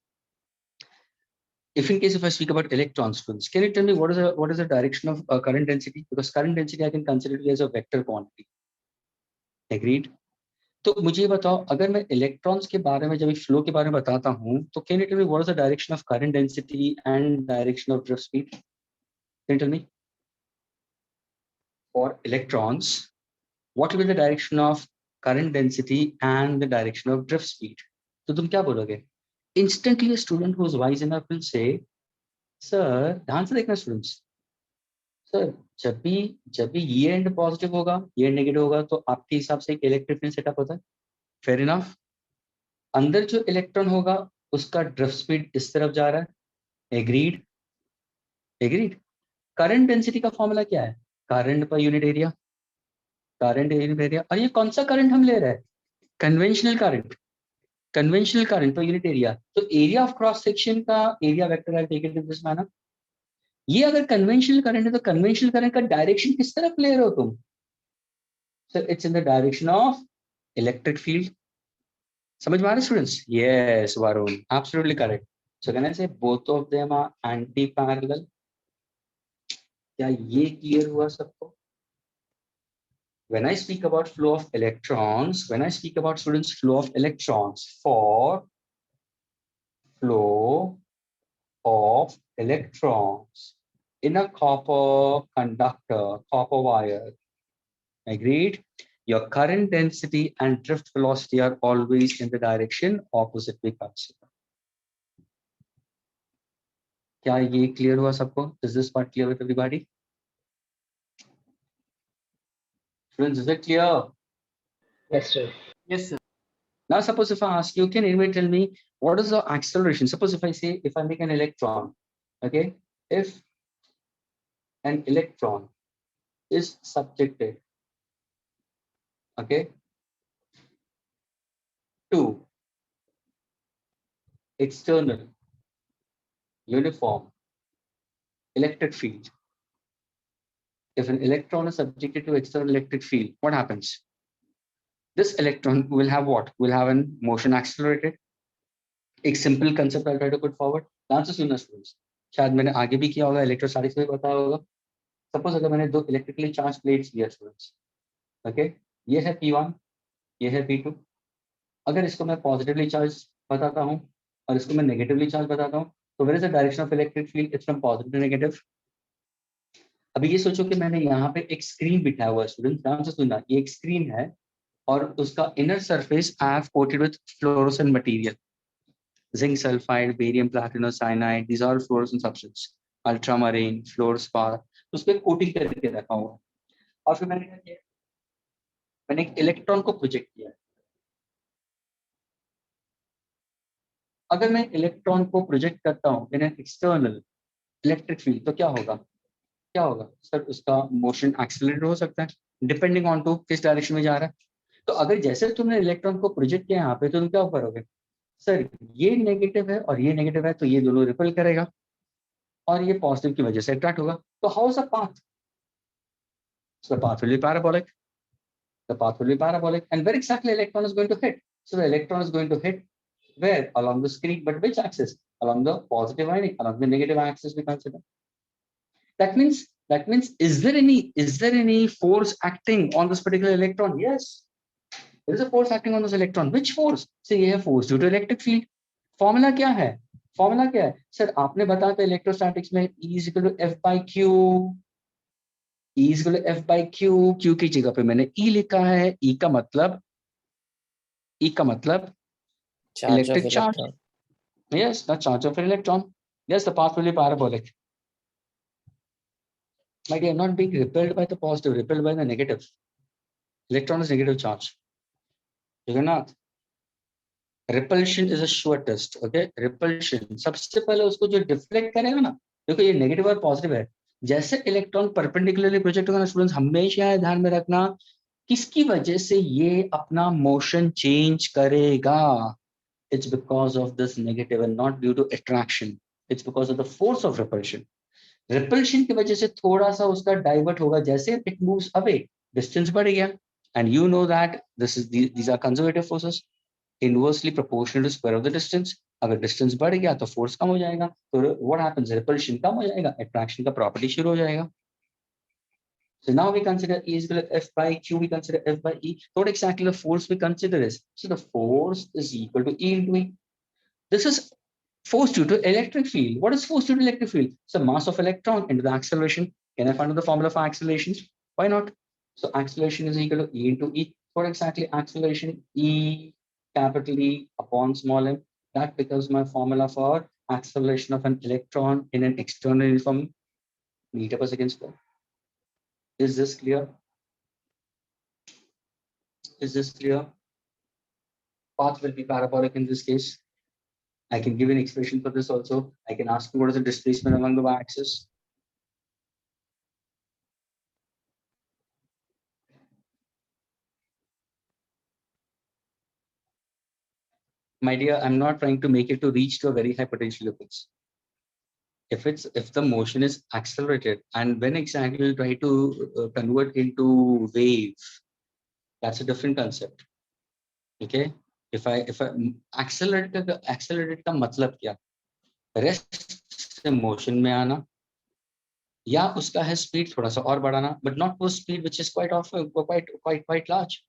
If in case if I speak about electrons, students, can you tell me what is the direction of current density? Because current density I can consider it as a vector quantity. Agreed? तो मुझे ये बताओ, अगर मैं electrons के बारे में जब फ्लो के बारे में बताता हूं, तो can you tell me what is the direction of current density and direction of drift speed? Can you tell me for electrons what will be the direction of current density and the direction of drift speed? तो तुम क्या बोलोगे? Instantly a student who is wise enough will say, sir ध्यान से देखना students, sir जब भी ये एंड पॉजिटिव होगा, ये नेगेटिव होगा, तो आपके हिसाब से एक इलेक्ट्रिक फील्ड सेटअप होता है. Fair enough. अंदर जो इलेक्ट्रॉन होगा उसका ड्रिफ्ट स्पीड इस तरफ जा रहा है. एग्रीड? एग्रीड. करंट डेंसिटी का फॉर्मूला क्या है? Current per unit area. Current unit area. और ये कौन सा करंट हम ले रहे हैं? Conventional current. Conventional current per unit area. तो एरिया ऑफ क्रॉस सेक्शन का area vector I take it in this manner. ये अगर कन्वेंशनल करंट है तो कन्वेंशनल करंट का डायरेक्शन किस तरफ ले रहे हो तुम? Sir it's in the direction of electric field. समझ में आ रहा है students? Yes Varun, absolutely correct. So can I say both of them are anti parallel? क्या ये क्लियर हुआ सबको? When I speak about flow of electrons, when I speak about students flow of electrons, for flow of electrons in a copper conductor, copper wire, agreed? Your current density and drift velocity are always in the direction opposite we consider. क्या ये clear हुआ सबको? Is this part clear with everybody? Students, is it clear? Yes, sir. Yes, sir. Now, suppose if I ask you, can anybody tell me what is the acceleration? Suppose if I say, if I make an electron, okay, if an electron is subjected, okay, to external uniform electric field. If an electron is subjected to external electric field, what happens? This electron will have what? Will have an motion accelerated. एक simple concept I'll try to put forward. ध्यान से सुनना students. शायद मैंने आगे भी किया होगा, इलेक्ट्रोस्टैटिक्स में बताया होगा. Suppose अगर मैंने दो इलेक्ट्रिकली चार्ज प्लेट्स लिया स्टूडेंट्स, ओके, ये है P1, ये है P2. अगर इसको मैं पॉजिटिवली चार्ज बताता हूँ और इसको मैं नेगेटिवली चार्ज बताता हूँ, तो where is the direction of electric field? It's from positive to negative. अभी ये सोचो कि मैंने यहाँ पे एक स्क्रीन बिठाया हुआ है स्टूडेंट, ध्यान से सुनना. ये एक स्क्रीन है और उसका inner surface I have coated with fluorescent material. zinc sulfide, barium platinocyanide, these are all fluorescent substances. Ultramarine, fluorspar, उस पर कोटिंग करके रखा हुआ। और फिर मैंने क्या किया, मैंने एक इलेक्ट्रॉन को प्रोजेक्ट किया। अगर मैं इलेक्ट्रॉन को प्रोजेक्ट करता हूँ in an external electric field, तो क्या होगा, क्या होगा सर, उसका मोशन एक्सेलरेट हो सकता है डिपेंडिंग ऑन टू किस डायरेक्शन में जा रहा है। तो अगर जैसे तुमने इलेक्ट्रॉन को प्रोजेक्ट किया यहाँ पे, तो तुम क्या करोगे, सर ये नेगेटिव है और ये नेगेटिव है, तो ये दोनों रिपल करेगा और ये पॉजिटिव की वजह से अट्रैक्ट होगा। तो how is the path, the path will be parabolic, the path will be parabolic, and where exactly electron is going to hit? So the electron is going to hit where, along the screen, but which axis? Along the positive ionic, along the negative axis we consider. That means is there any force acting on this particular electron? Yes, there is a force acting on this electron. Which force? Say ये है force due to electric field. Formula क्या है, formula क्या है sir, आपने बताया था electrostatics में E is equal to F by Q, E is equal to F by Q, Q की जगह पे मैंने E लिखा है, E का मतलब Charge of electric charge. electron. Yes, the charge of an electron. Yes, the path will be parabolic. My dear, not being repelled by the positive, repelled by the negative. Electron is negative charge. Jagannath, repulsion is a sure test. Okay, repulsion. सबसे पहले उसको जो deflect करेगा ना, देखो ये negative और positive है, जैसे इलेक्ट्रॉन परपेंडिकुलरली प्रोजेक्ट होगा ना स्टूडेंट्स, हमेशा ध्यान में रखना किसकी वजह से ये अपना मोशन चेंज करेगा। It's because of this negative and not due to attraction. It's because of the force of repulsion. Repulsion की वजह से थोड़ा सा उसका डाइवर्ट होगा, जैसे it moves away, distance बढ़ गया, and you know that these are conservative forces, inversely proportional to square of the distance. अगर distance बढ़ गया तो force कम हो जाएगा, तो what happens, repulsion कम हो जाएगा, attraction का property शुरू हो जाएगा। So now we consider E is equal to F by Q, we consider F by E. What exactly the force we consider is? So the force is equal to E into E. This is force due to electric field. What is force due to electric field? So mass of electron into the acceleration. Can I find out the formula for acceleration? Why not? So acceleration is equal to E into E. What exactly acceleration? E capital E upon small m. That becomes my formula for acceleration of an electron in an external uniform meter per second square. Is this clear? Is this clear? Path will be parabolic in this case. I can give an expression for this also. I can ask you what is the displacement along the y-axis. My dear, I'm not trying to make it to reach to a very high potential difference. If the motion is accelerated, and when exactly you try to convert into wave, that's a different concept. Okay, if I accelerate का मतलब क्या, rest से motion में आना, या उसका है speed थोड़ा सा और बढ़ाना, but not for speed which is quite large.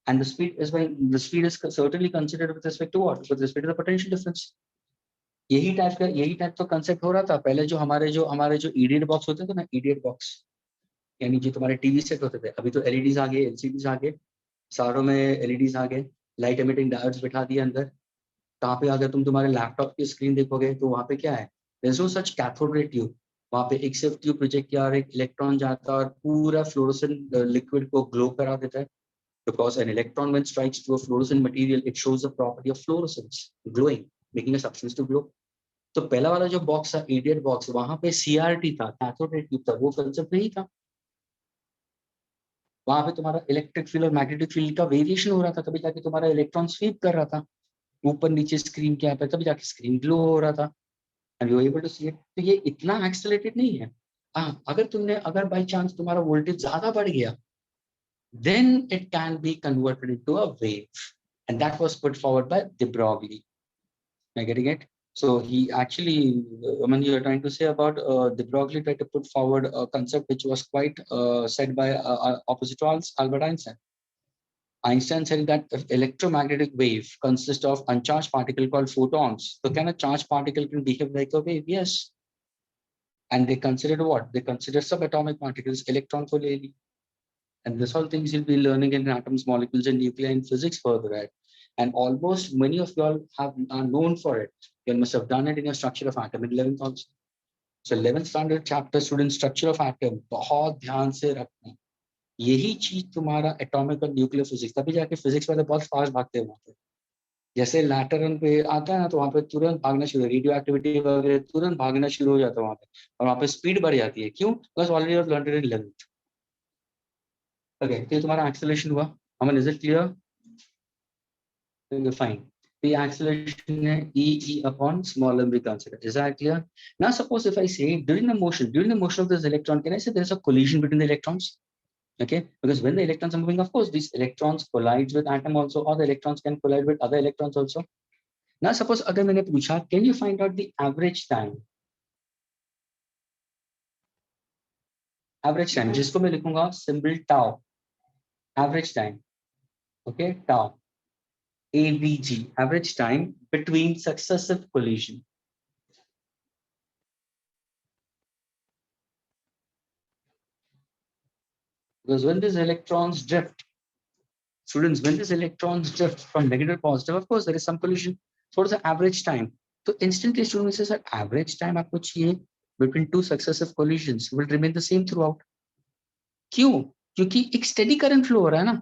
And the speed is certainly considered with respect to what? With respect to the potential difference. यही टाइप तो कंसेप्ट हो रहा था पहले, जो हमारे जो इडियट बॉक्स होते थे ना, इडियट बॉक्स यानी जो तुम्हारे टीवी सेट होते थे, अभी तो एलईडीज आ गए, एलसीडीज आ गए, सारों में एलईडीज आ गए, लाइट एमिटिंग डायोड्स बिठा दिए अंदर। कहाँ पे अगर तुम तुम्हारे लैपटॉप की स्क्रीन देखोगे तो वहाँ पे क्या है, there is no such cathode ray tube, वहाँ पे एक सिर्फ ट्यूब प्रोजेक्ट किया और एक इलेक्ट्रॉन जाता है और पूरा फ्लोरोसेंट लिक्विड को ग्लो करा देता है। Because an electron when strikes to a fluorescent material, it shows the property of fluorescence, glowing, making a substance to glow. तो पहला वाला जो बॉक्स था, इडियट बॉक्स, वहां पे सीआरटी था, कैथोड रे ट्यूब था, वो कंसेप्ट नहीं था। वहां पे तुम्हारा इलेक्ट्रिक फील्ड और मैग्नेटिक फील्ड का वेरिएशन हो रहा था, तभी जाके तुम्हारा इलेक्ट्रॉन स्वीप कर रहा था ऊपर नीचे स्क्रीन के यहाँ पे, तभी जाके स्क्रीन ग्लो हो रहा था, and you were able to see it. तो ये इतना एक्सेलरेटेड नहीं है। अगर बाई चांस तुम्हारा वोल्टेज ज्यादा बढ़ गया, then it can be converted into a wave, and that was put forward by de Broglie. Am I getting it? So he actually, you are trying to say about de Broglie tried to put forward a concept which was quite said by opposite to Albert Einstein. Einstein said that if electromagnetic wave consists of uncharged particle called photons, so can a charged particle can behave like a wave? Yes. And they considered what? They considered subatomic particles, electron को ले ली. And this all things you'll be learning in atoms, molecules, and nuclei in physics further, right? and almost many of you all are known for it. You must have done it in your structure of atom in 11th also. So 11th standard chapter student structure of atom बहुत ध्यान से रखना. यही चीज तुम्हारा atomic और nuclear physics, तभी जाके फिजिक्स वाले बहुत फास्ट भागते हैं वहां पे. जैसे लैटरन पे आता है ना तो वहां पे तुरंत भागना शुरू, रेडियो एक्टिविटी वगैरह तुरंत भागना शुरू हो जाता है वहां पे, और वहां पे स्पीड बढ़ जाती है. क्यों? Because already you have learned it in 11th. Okay, तो तुम्हारा एक्सेलरेशन हुआ. I mean, is it clear? Okay, fine. The acceleration E upon small m we consider. Is that clear? Now, suppose if I say during the motion of this electron, can I say there is a collision between the electrons? Okay, because when the electrons are moving, of course, these electrons collide with atom also, or the electrons can collide with other electrons also. Now, suppose अगर मैंने पूछा, can you find out the average time? Average time, जिसको मैं लिखूंगा symbol tau. Average time. Okay, tau. AVG, average time between successive collision. Because when these electrons drift, students, when these electrons drift from negative to positive, of course, there is some collision. So what is the average time? So instantly students say, sir, average time आपको चाहिए between two successive collisions will remain the same throughout. क्यों? क्योंकि एक steady current flow हो रहा है ना.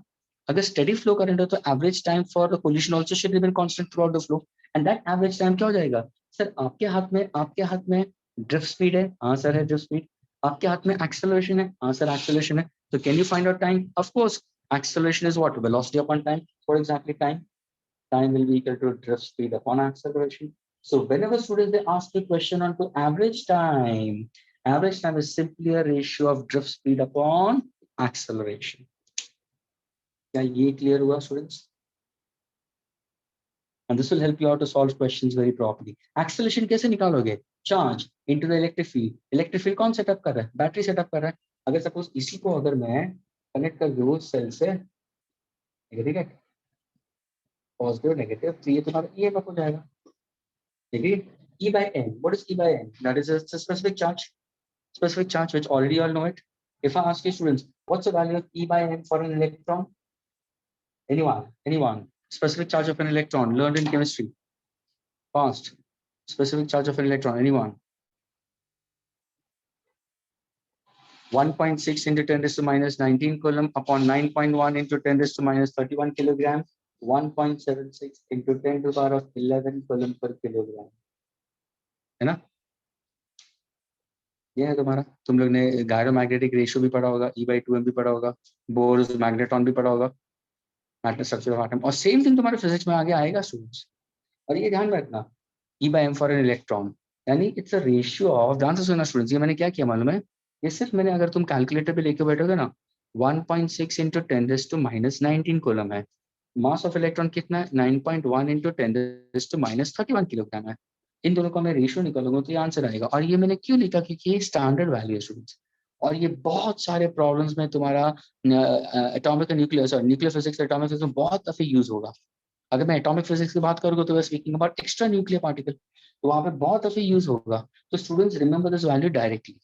अगर steady flow current है तो average time for the collision also should remain constant throughout the flow. And that average time क्या हो जाएगा? सर आपके हाथ में drift speed है. हाँ सर है drift speed. आपके हाथ में acceleration है. हाँ सर acceleration है. So can you find out time? Of course, acceleration is what? Velocity upon time. What exactly time? Time will be equal to drift speed upon acceleration. So whenever students they ask a question on to average time is simply a ratio of drift speed upon acceleration. क्या ये clear हुआ students? And this will help you out to solve questions very properly. Acceleration कैसे निकालोगे? Charge into the electric field. Electric field कौन setup कर रहा है? Battery setup कर रहा है. अगर सपोज इसी को अगर मैं कनेक्ट कर दूं सेल से, ठीक है, पॉजिटिव नेगेटिव, तो ये तुम्हारा EMF हो जाएगा. ठीक है. E by n. What is E by n? That is a specific charge. Specific charge, which already you all know it. If I ask you students, what's the value of E by n for an electron? Anyone? Specific charge of an electron, learned in chemistry. Past. Specific charge of an electron, anyone? 1.6 into 10 raised to minus 19 coulomb upon 9.1 into 10 raised to minus 31 kilogram. 1.76 into 10 to the power of 11 coulomb per kilogram. है ना? ये है तुम्हारा. तुम लोग ने gyromagnetic ratio भी पढ़ा होगा, E/2m भी पढ़ा होगा, बोर्स मैग्नेट्रॉन भी पढ़ा होगा, मैटर स्ट्रक्चर ऑफ एटम, और सेम थिंग तुम्हारे फिजिक्स में आगे आएगा स्टूडेंट्स. और ये ध्यान रखना, E/m फॉर एन इलेक्ट्रॉन, यानी इट्स अ रेशियो ऑफ, ध्यान से सुनना स्टूडेंट्स, ये मैंने क्या किया मालूम है? ये सिर्फ मैंने, अगर तुम कैलकुलेटर पे लेके बैठोगे ना, 1.6 into 10 raised to minus 19 coulomb है. मास ऑफ इलेक्ट्रॉन कितना है? 9.1 into 10 raised to minus 31 kilogram है. इन दोनों का मैं रेशियो निकालूंगा तो ये आंसर आएगा. और ये मैंने क्यों लिखा? क्योंकि ये स्टैंडर्ड वैल्यू है स्टूडेंट्स, और ये बहुत सारे प्रॉब्लम्स में तुम्हारा atomic nuclear physics, atomic physics में बहुत दफे यूज होगा. अगर मैं एटॉमिक फिजिक्स की बात करूंगा तो we are speaking about extra nuclear particle, तो वहां पे बहुत दफे यूज होगा. तो students remember this value directly.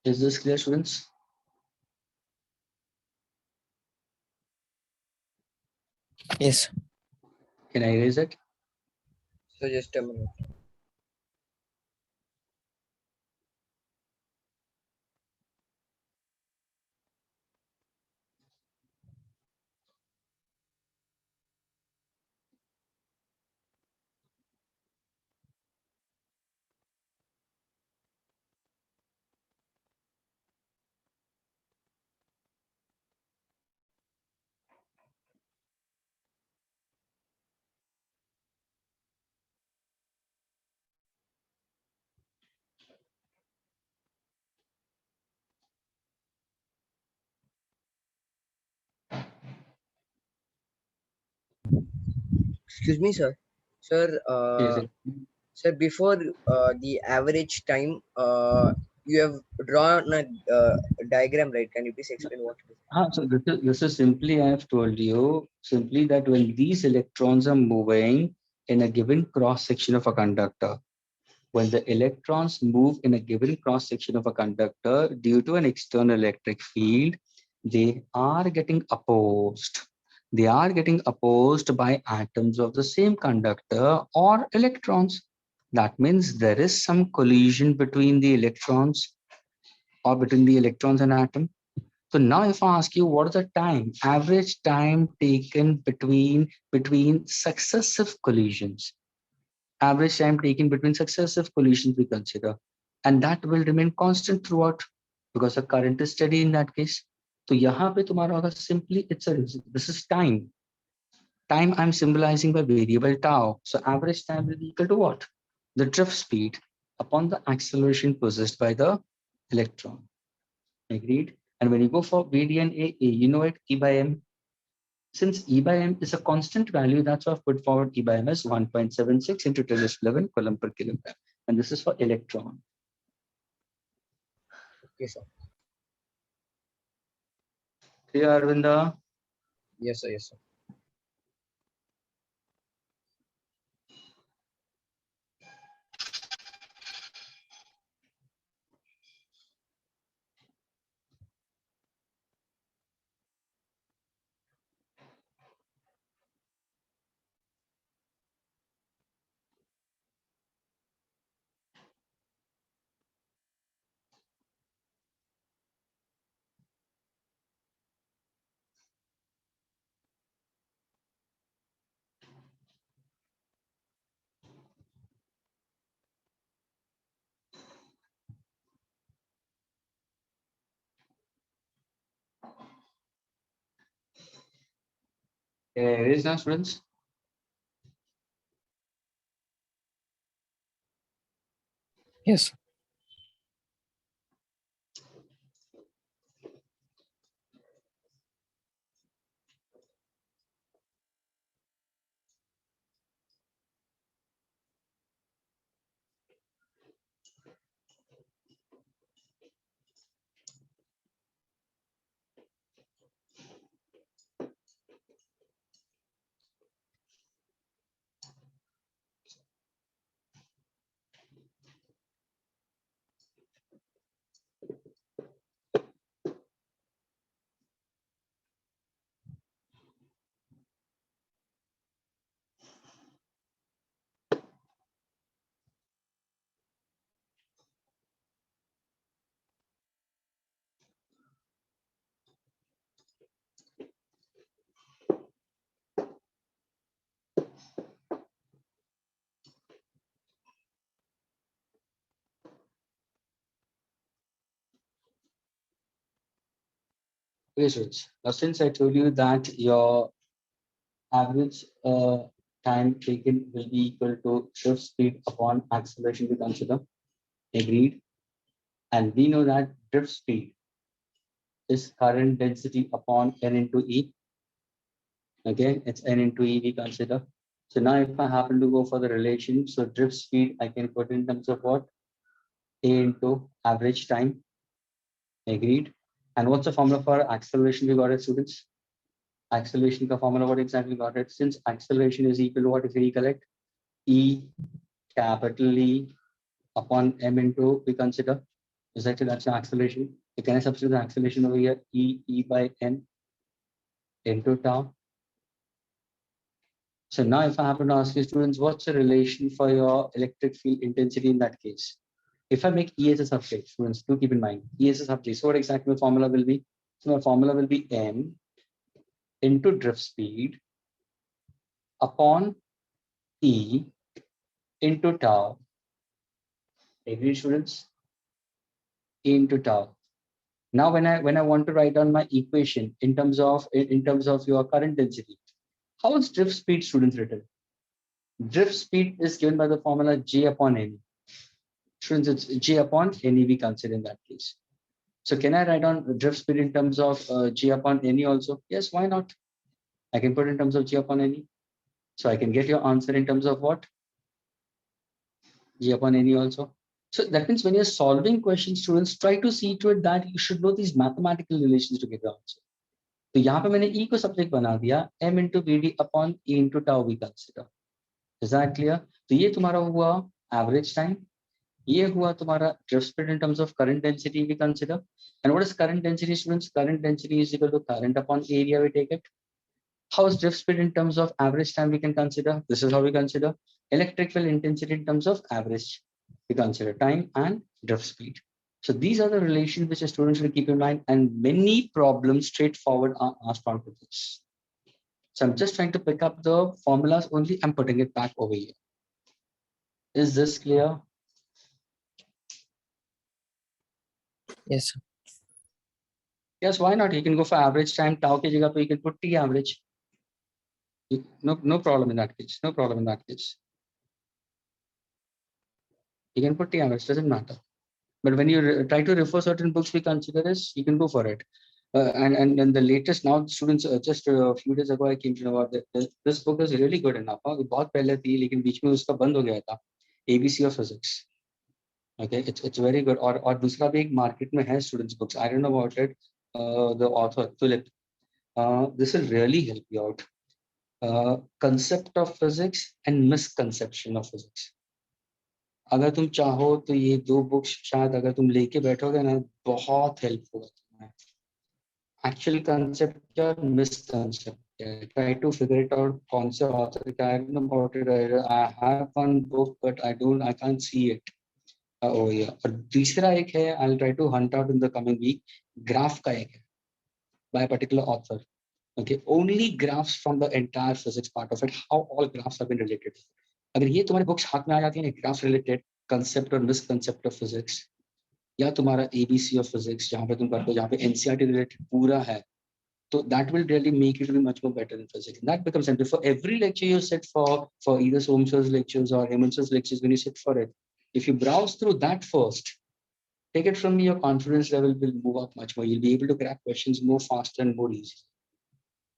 Is this clear, students? Yes. Can I erase it? So just a minute. Excuse me, sir. Sir, Yes. sir, before the average time, you have drawn a diagram, right? Can you please explain what it is? So this is simply, I have told you simply that when these electrons are moving in a given cross section of a conductor, when the electrons move in a given cross section of a conductor due to an external electric field, they are getting opposed. They are getting opposed by atoms of the same conductor or electrons. That means there is some collision between the electrons or between the electrons and atom. So now if I ask you what is the time, average time taken between successive collisions, average time taken between successive collisions we consider, and that will remain constant throughout because the current is steady in that case. So यहाँ पे तुम्हारा होगा simply this is time. Time I'm symbolizing by variable tau. So average time will be equal to what? The drift speed upon the acceleration possessed by the electron. Agreed? And when you go for VD and AA, you know it, E by M. Since E by M is a constant value, that's why I've put forward E by M as 1.76 into 10^11 coulomb per kilogram. And this is for electron. Okay, sir. Clear, Arvinda? Yes, sir. Yes, sir. It is now, students. Yes. Okay, students. Now, since I told you that your average time taken will be equal to shift speed upon acceleration we consider. Agreed. And we know that drift speed is current density upon n into E. Again, it's n into E we consider. So now if I happen to go for the relation, so drift speed I can put in terms of what? A into average time. Agreed. And what's the formula for acceleration we got it, students? Acceleration ka formula what exactly got it? Since acceleration is equal to what if we recollect? E capital E upon m into we consider. Exactly, that's the acceleration. So can I substitute the acceleration over here? E by n into tau. So now if I happen to ask you students, what's the relation for your electric field intensity in that case? If I make E as a subject, students, do keep in mind, E as a subject. So what exactly my formula will be? So my formula will be m into drift speed upon E into tau. Agree, students? E into tau. Now when I want to write down my equation in terms of your current density, how is drift speed, students, written? Drift speed is given by the formula J upon N. Students, it's J upon NE we consider in that case. So can I write down drift speed in terms of J upon NE also? Yes, why not? I can put in terms of J upon NE. So I can get your answer in terms of what? J upon NE also. So that means when you're solving questions, students, try to see to it that you should know these mathematical relations to get the answer. तो यहाँ पे मैंने E को subject बना दिया, M into VD upon E into tau we consider. Is that clear? तो ये तुम्हारा हुआ average time. ये हुआ तुम्हारा drift speed in terms of current density we consider. And what is current density, students? Current density is equal to current upon area we take it. How is drift speed in terms of average time we can consider? This is how we consider electrical intensity in terms of average. We consider time and drift speed. So these are the relations which the students will keep in mind, and many problems straightforward are asked onto this. So I'm just trying to pick up the formulas only. I'm putting it back over here. Is this clear? Yes, sir. Yes, why not? You can go for average time. Tau ke jagah pe you can put T average. No problem in that case. No problem in that case. You can put T average, doesn't matter. But when you try to refer certain books we consider this, you can go for it. And the latest now students just a few days ago I came to know about that this book is really good enough. ये बहुत पहले थी लेकिन बीच में उसका बंद हो गया था. ABC of Physics. Okay, it's very good. और दूसरा भी एक market में है students books. I don't know about it. The author Philip. This will really help you out. Concept of physics and misconception of physics. अगर तुम चाहो तो ये दो बुक्स शायद अगर तुम लेके बैठोगे ना बहुत हेल्प होगा तुम्हें. एक्चुअल कंसेप्ट क्या मिसकंसेप्ट क्या है, try to figure it out कौन से ऑथर का है. About it I have one book but I can't see it. Oh yeah और दूसरा एक है I will try to hunt out in the coming week. Graph का एक है by particular author. Okay, only graphs from the entire physics part of it, how all graphs have been related. अगर ये तुम्हारे बुक्स हाथ में आ जाती है ग्राफ रिलेटेड कंसेप्ट और मिसकंसेप्ट ऑफ फिजिक्स या तुम्हारा एबीसी ऑफ फिजिक्स जहाँ पे तुम करते हो जहाँ पे एनसीईआरटी रिलेटेड पूरा है, तो that will really make you to be much more better in physics. And that becomes simple for every lecture you sit for either Soam sir's lectures or Hemant sir's lectures. When you sit for it, if you browse through that first, take it from me, your confidence level will move up much more. You'll be able to crack questions more faster and more easy.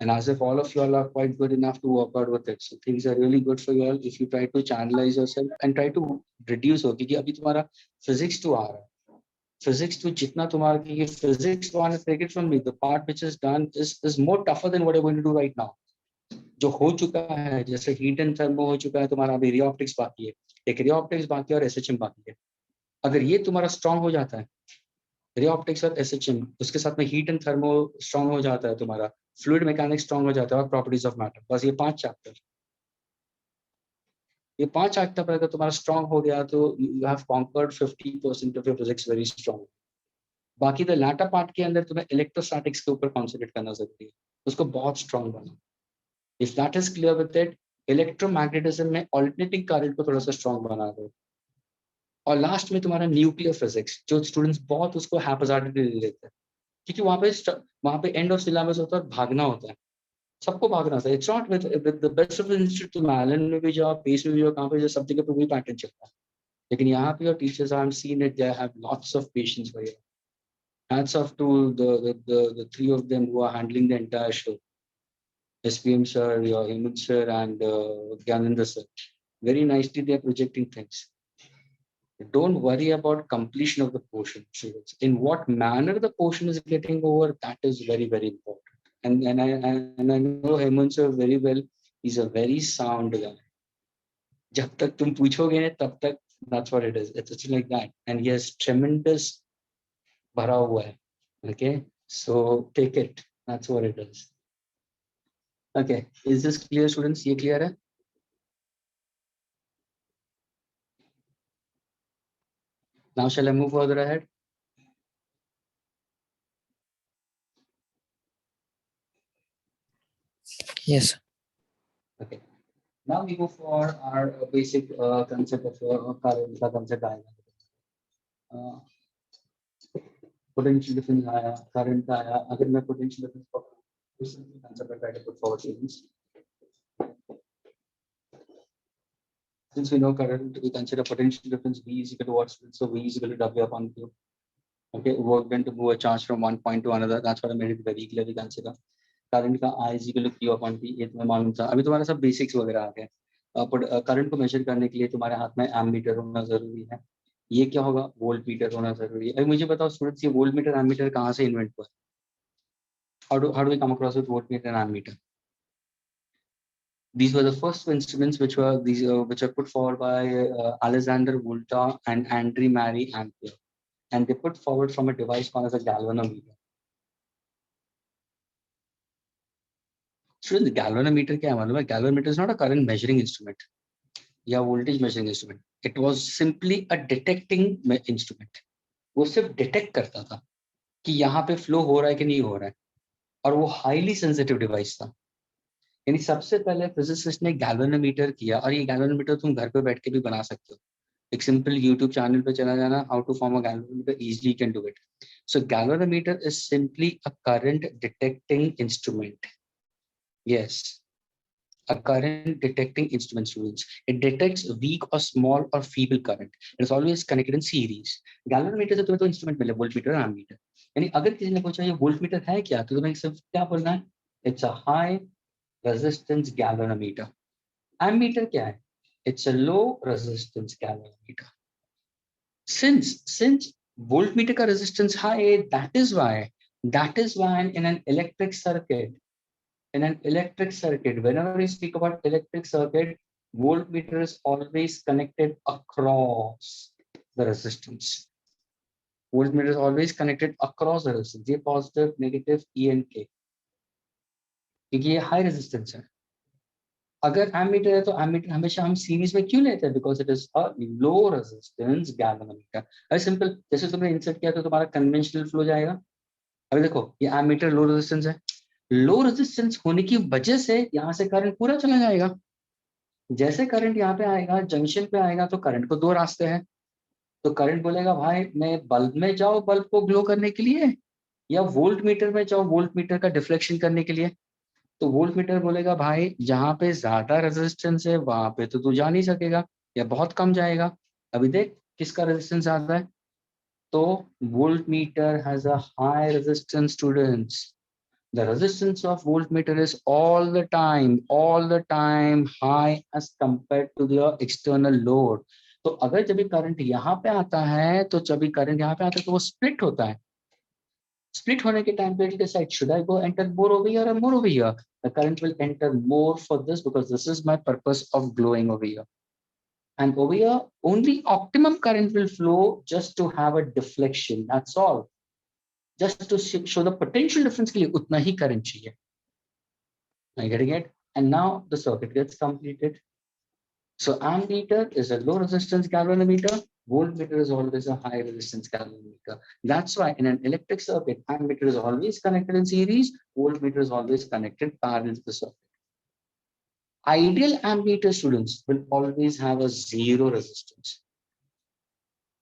And as if all of you all are quite good enough to work out with it. So things are really good for you all if you try to channelize yourself and try to reduce. हो क्योंकि अभी तुम्हारा physics 2 आ रहा है. Physics 2 जितना तुम्हारा क्योंकि physics 1 is take it from me. The part which is done is more tougher than what you're going to do right now. जो हो चुका है जैसे heat and thermo हो चुका है तुम्हारा अभी ray optics बाकी है. एक ray optics बाकी है और SHM बाकी है. अगर ये तुम्हारा strong हो जाता है रे ऑप्टिक्स और एसएचएम उसके साथ में हीट एंड थर्मो स्ट्रांग हो जाता है तुम्हारा फ्लूइड मैकेनिक्स स्ट्रांग हो जाता है और प्रॉपर्टीज ऑफ मैटर. बस ये 5 चैप्टर पर अगर तुम्हारा स्ट्रांग हो गया तो you have conquered 50% of your physics very strong. बाकी द लैटर पार्ट के अंदर तुम्हें इलेक्ट्रोस्टैटिक्स के ऊपर कॉन्सेंट्रेट करना जरूरी है, उसको बहुत स्ट्रांग बना. If that is clear with it, electromagnetism में ऑल्टरनेटिंग करंट को थोड़ा सा स्ट्रांग बना दो. और लास्ट में तुम्हारा न्यूक्लियर फिजिक्स जो स्टूडेंट्स बहुत उसको हैप्पीजार्डली ले लेते हैं क्योंकि वहां पे एंड ऑफ सिलेबस होता है, भागना होता है, सबको भागना होता है. It's not with the best of the institute. तुम एलन में भी जाओ, पेस में भी जाओ, कहाँ पे जो सब जगह पे वही पैटर्न चलता है. लेकिन यहाँ पे your teachers I am seen it, they have lots of patience for you. Hats off to the three of them who are handling the entire show. SPM sir, your Hemant sir and Gyanendra sir. Very nicely they are projecting things. Don't worry about completion of the portion. In what manner the portion is getting over, that is very, very important. And I know Hemant sir very well. He's a very sound guy. जब तक तुम पूछोगे तब तक that's what it is. It's like that. And he has tremendous भरा हुआ है. Okay, so take it. That's what it is. Okay, is this clear, students? ये clear है? Now shall I move further ahead? Yes, sir. Okay. Now we go for our basic concept of current concept आएगा. Potential difference आया, current आया. अगर मैं potential difference concept try to put forward students. Since we know current, we consider potential difference V is equal to what? So V is equal to W upon Q. Okay, work done to move a charge from one point to another. That's what I made it very clearly consider. Current का I is equal to Q upon T. ये तुम्हें मालूम था. अभी तुम्हारा सब basics वगैरह आ गए. करंट को मेजर करने के लिए तुम्हारे हाथ में एमीटर होना जरूरी है. ये क्या होगा? वोल्ट मीटर होना जरूरी है. अभी मुझे बताओ स्टूडेंट्स, ये वोल्ट मीटर एमीटर कहाँ से इन्वेंट हुआ? How do we come across with voltmeter and ammeter? These were the first instruments which were put forward by Alexander Volta and Andre Marie Ampere, and they put forward from a device called as a galvanometer. Students, galvanometer क्या है मालूम है? Galvanometer is not a current measuring instrument या voltage measuring instrument. It was simply a detecting instrument. वो सिर्फ detect करता था कि यहाँ पे फ्लो हो रहा है कि नहीं हो रहा है, और वो हाईली सेंसिटिव डिवाइस था. यानी सबसे पहले फिजिसिस्ट ने गैल्वेनोमीटर किया, और ये गैल्वेनोमीटर तुम घर पे बैठ के भी बना सकते हो. एक सिंपल यूट्यूब चैनल पे चला जाना, how to form a galvanometer, easily can do it. So galvanometer is simply a current detecting instrument. Yes, a current detecting instrument, students. It detects weak or small or feeble current. It is always connected in series. Galvanometer से तुम्हें तो instrument मिले, voltmeter और ammeter. यानी अगर किसी ने पूछा ये वोल्टमीटर है क्या, तो तुम्हें सिर्फ क्या बोलना है? It's a high resistance galvanometer. Ammeter क्या है? It's a low resistance galvanometer. Since voltmeter का resistance high, that is why in an electric circuit, whenever we speak about electric circuit, voltmeter is always connected across the resistance. Voltmeter is always connected across the resistance. ये positive, negative, E and K. क्योंकि ये high resistance है. अगर ammeter है तो ammeter हमेशा हम series में क्यों लेते हैं? Because it is a low resistance galvanometer. अरे सिंपल, जैसे तुमने इंसर्ट किया तो तुम्हारा कन्वेंशनल फ्लो जाएगा. अभी देखो ये ammeter लो रेजिस्टेंस है. लो रेजिस्टेंस होने की वजह से यहाँ से करंट पूरा चला जाएगा. जैसे करंट यहाँ पे आएगा, जंक्शन पे आएगा, तो करंट को दो रास्ते हैं. तो करंट बोलेगा भाई मैं बल्ब में जाओ बल्ब को ग्लो करने के लिए, या वोल्ट मीटर में जाओ वोल्ट मीटर का डिफ्लेक्शन करने के लिए. तो वोल्ट मीटर बोलेगा भाई जहाँ पे ज्यादा रेजिस्टेंस है वहां पे तो तू जा नहीं सकेगा, या बहुत कम जाएगा. अभी देख किसका रेजिस्टेंस ज्यादा है. तो volt meter has a high resistance students. The resistance of voltmeter is all the time high as compared to the external load. तो अगर जब भी करंट यहाँ पे आता है, तो जब भी करंट यहाँ पे आता है तो वो स्प्लिट होता है. स्प्लिट होने के टाइम पे it decides, should I go enter more over here or more over here? The current will enter more for this because this is my purpose of glowing over here. And over here, only optimum current will flow just to have a deflection. That's all. Just to show the potential difference के लिए उतना ही current चाहिए. Are you getting it? And now the circuit gets completed. So ammeter is a low resistance galvanometer. Voltmeter is always a high resistance galvanometer. That's why in an electric circuit, ammeter is always connected in series. Voltmeter is always connected parallel to the circuit. Ideal ammeter students will always have a zero resistance.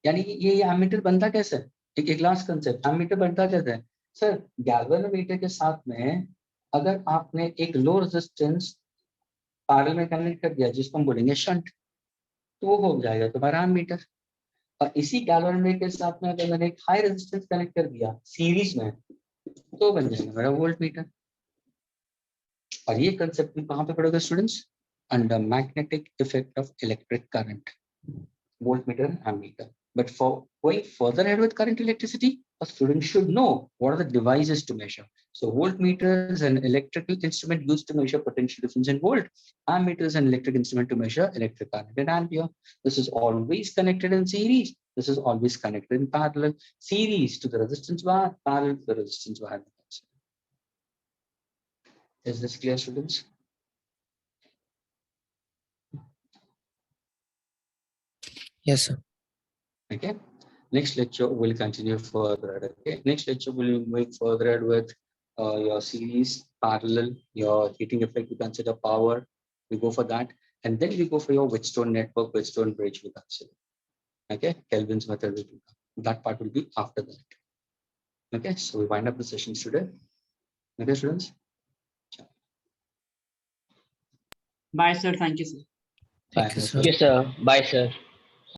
यानी ये ammeter बनता कैसे है? एक last concept, ammeter बनता कैसे है? Sir galvanometer के साथ में अगर आपने एक लो रेजिस्टेंस पैरेलल में कनेक्ट कर दिया जिसको हम बोलेंगे शंट, तो वो हो जाएगा तुम्हारा एमीटर. और इसी गैल्वेनोमीटर के साथ में अगर मैंने एक हाई रेजिस्टेंस कनेक्ट कर दिया सीरीज में, तो बन जाएगा मेरा वोल्टमीटर. और ये कंसेप्ट में कहाँ पे पढ़ोगे students? Under magnetic effect of electric current, voltmeter and ammeter. But for going further ahead with current electricity, a student should know what are the devices to measure. So voltmeter is an electrical instrument used to measure potential difference in volt. Ammeter is an electric instrument to measure electric current in ampere. This is always connected in series. This is always connected in parallel. Series to the resistance wire, parallel to the resistance wire. Is this clear, students? Yes, sir. Okay. Next lecture will continue further. Okay. Next lecture will move further with your series, parallel, your heating effect. You consider power. We go for that, and then we go for your Wheatstone network, Wheatstone bridge. We consider. Okay. Kelvin's method will be that part will be after that. Okay. So we wind up the session today. Okay, students. Bye, sir. Thank you, sir. Thank you, Bye. sir. Yes, sir. Bye, sir.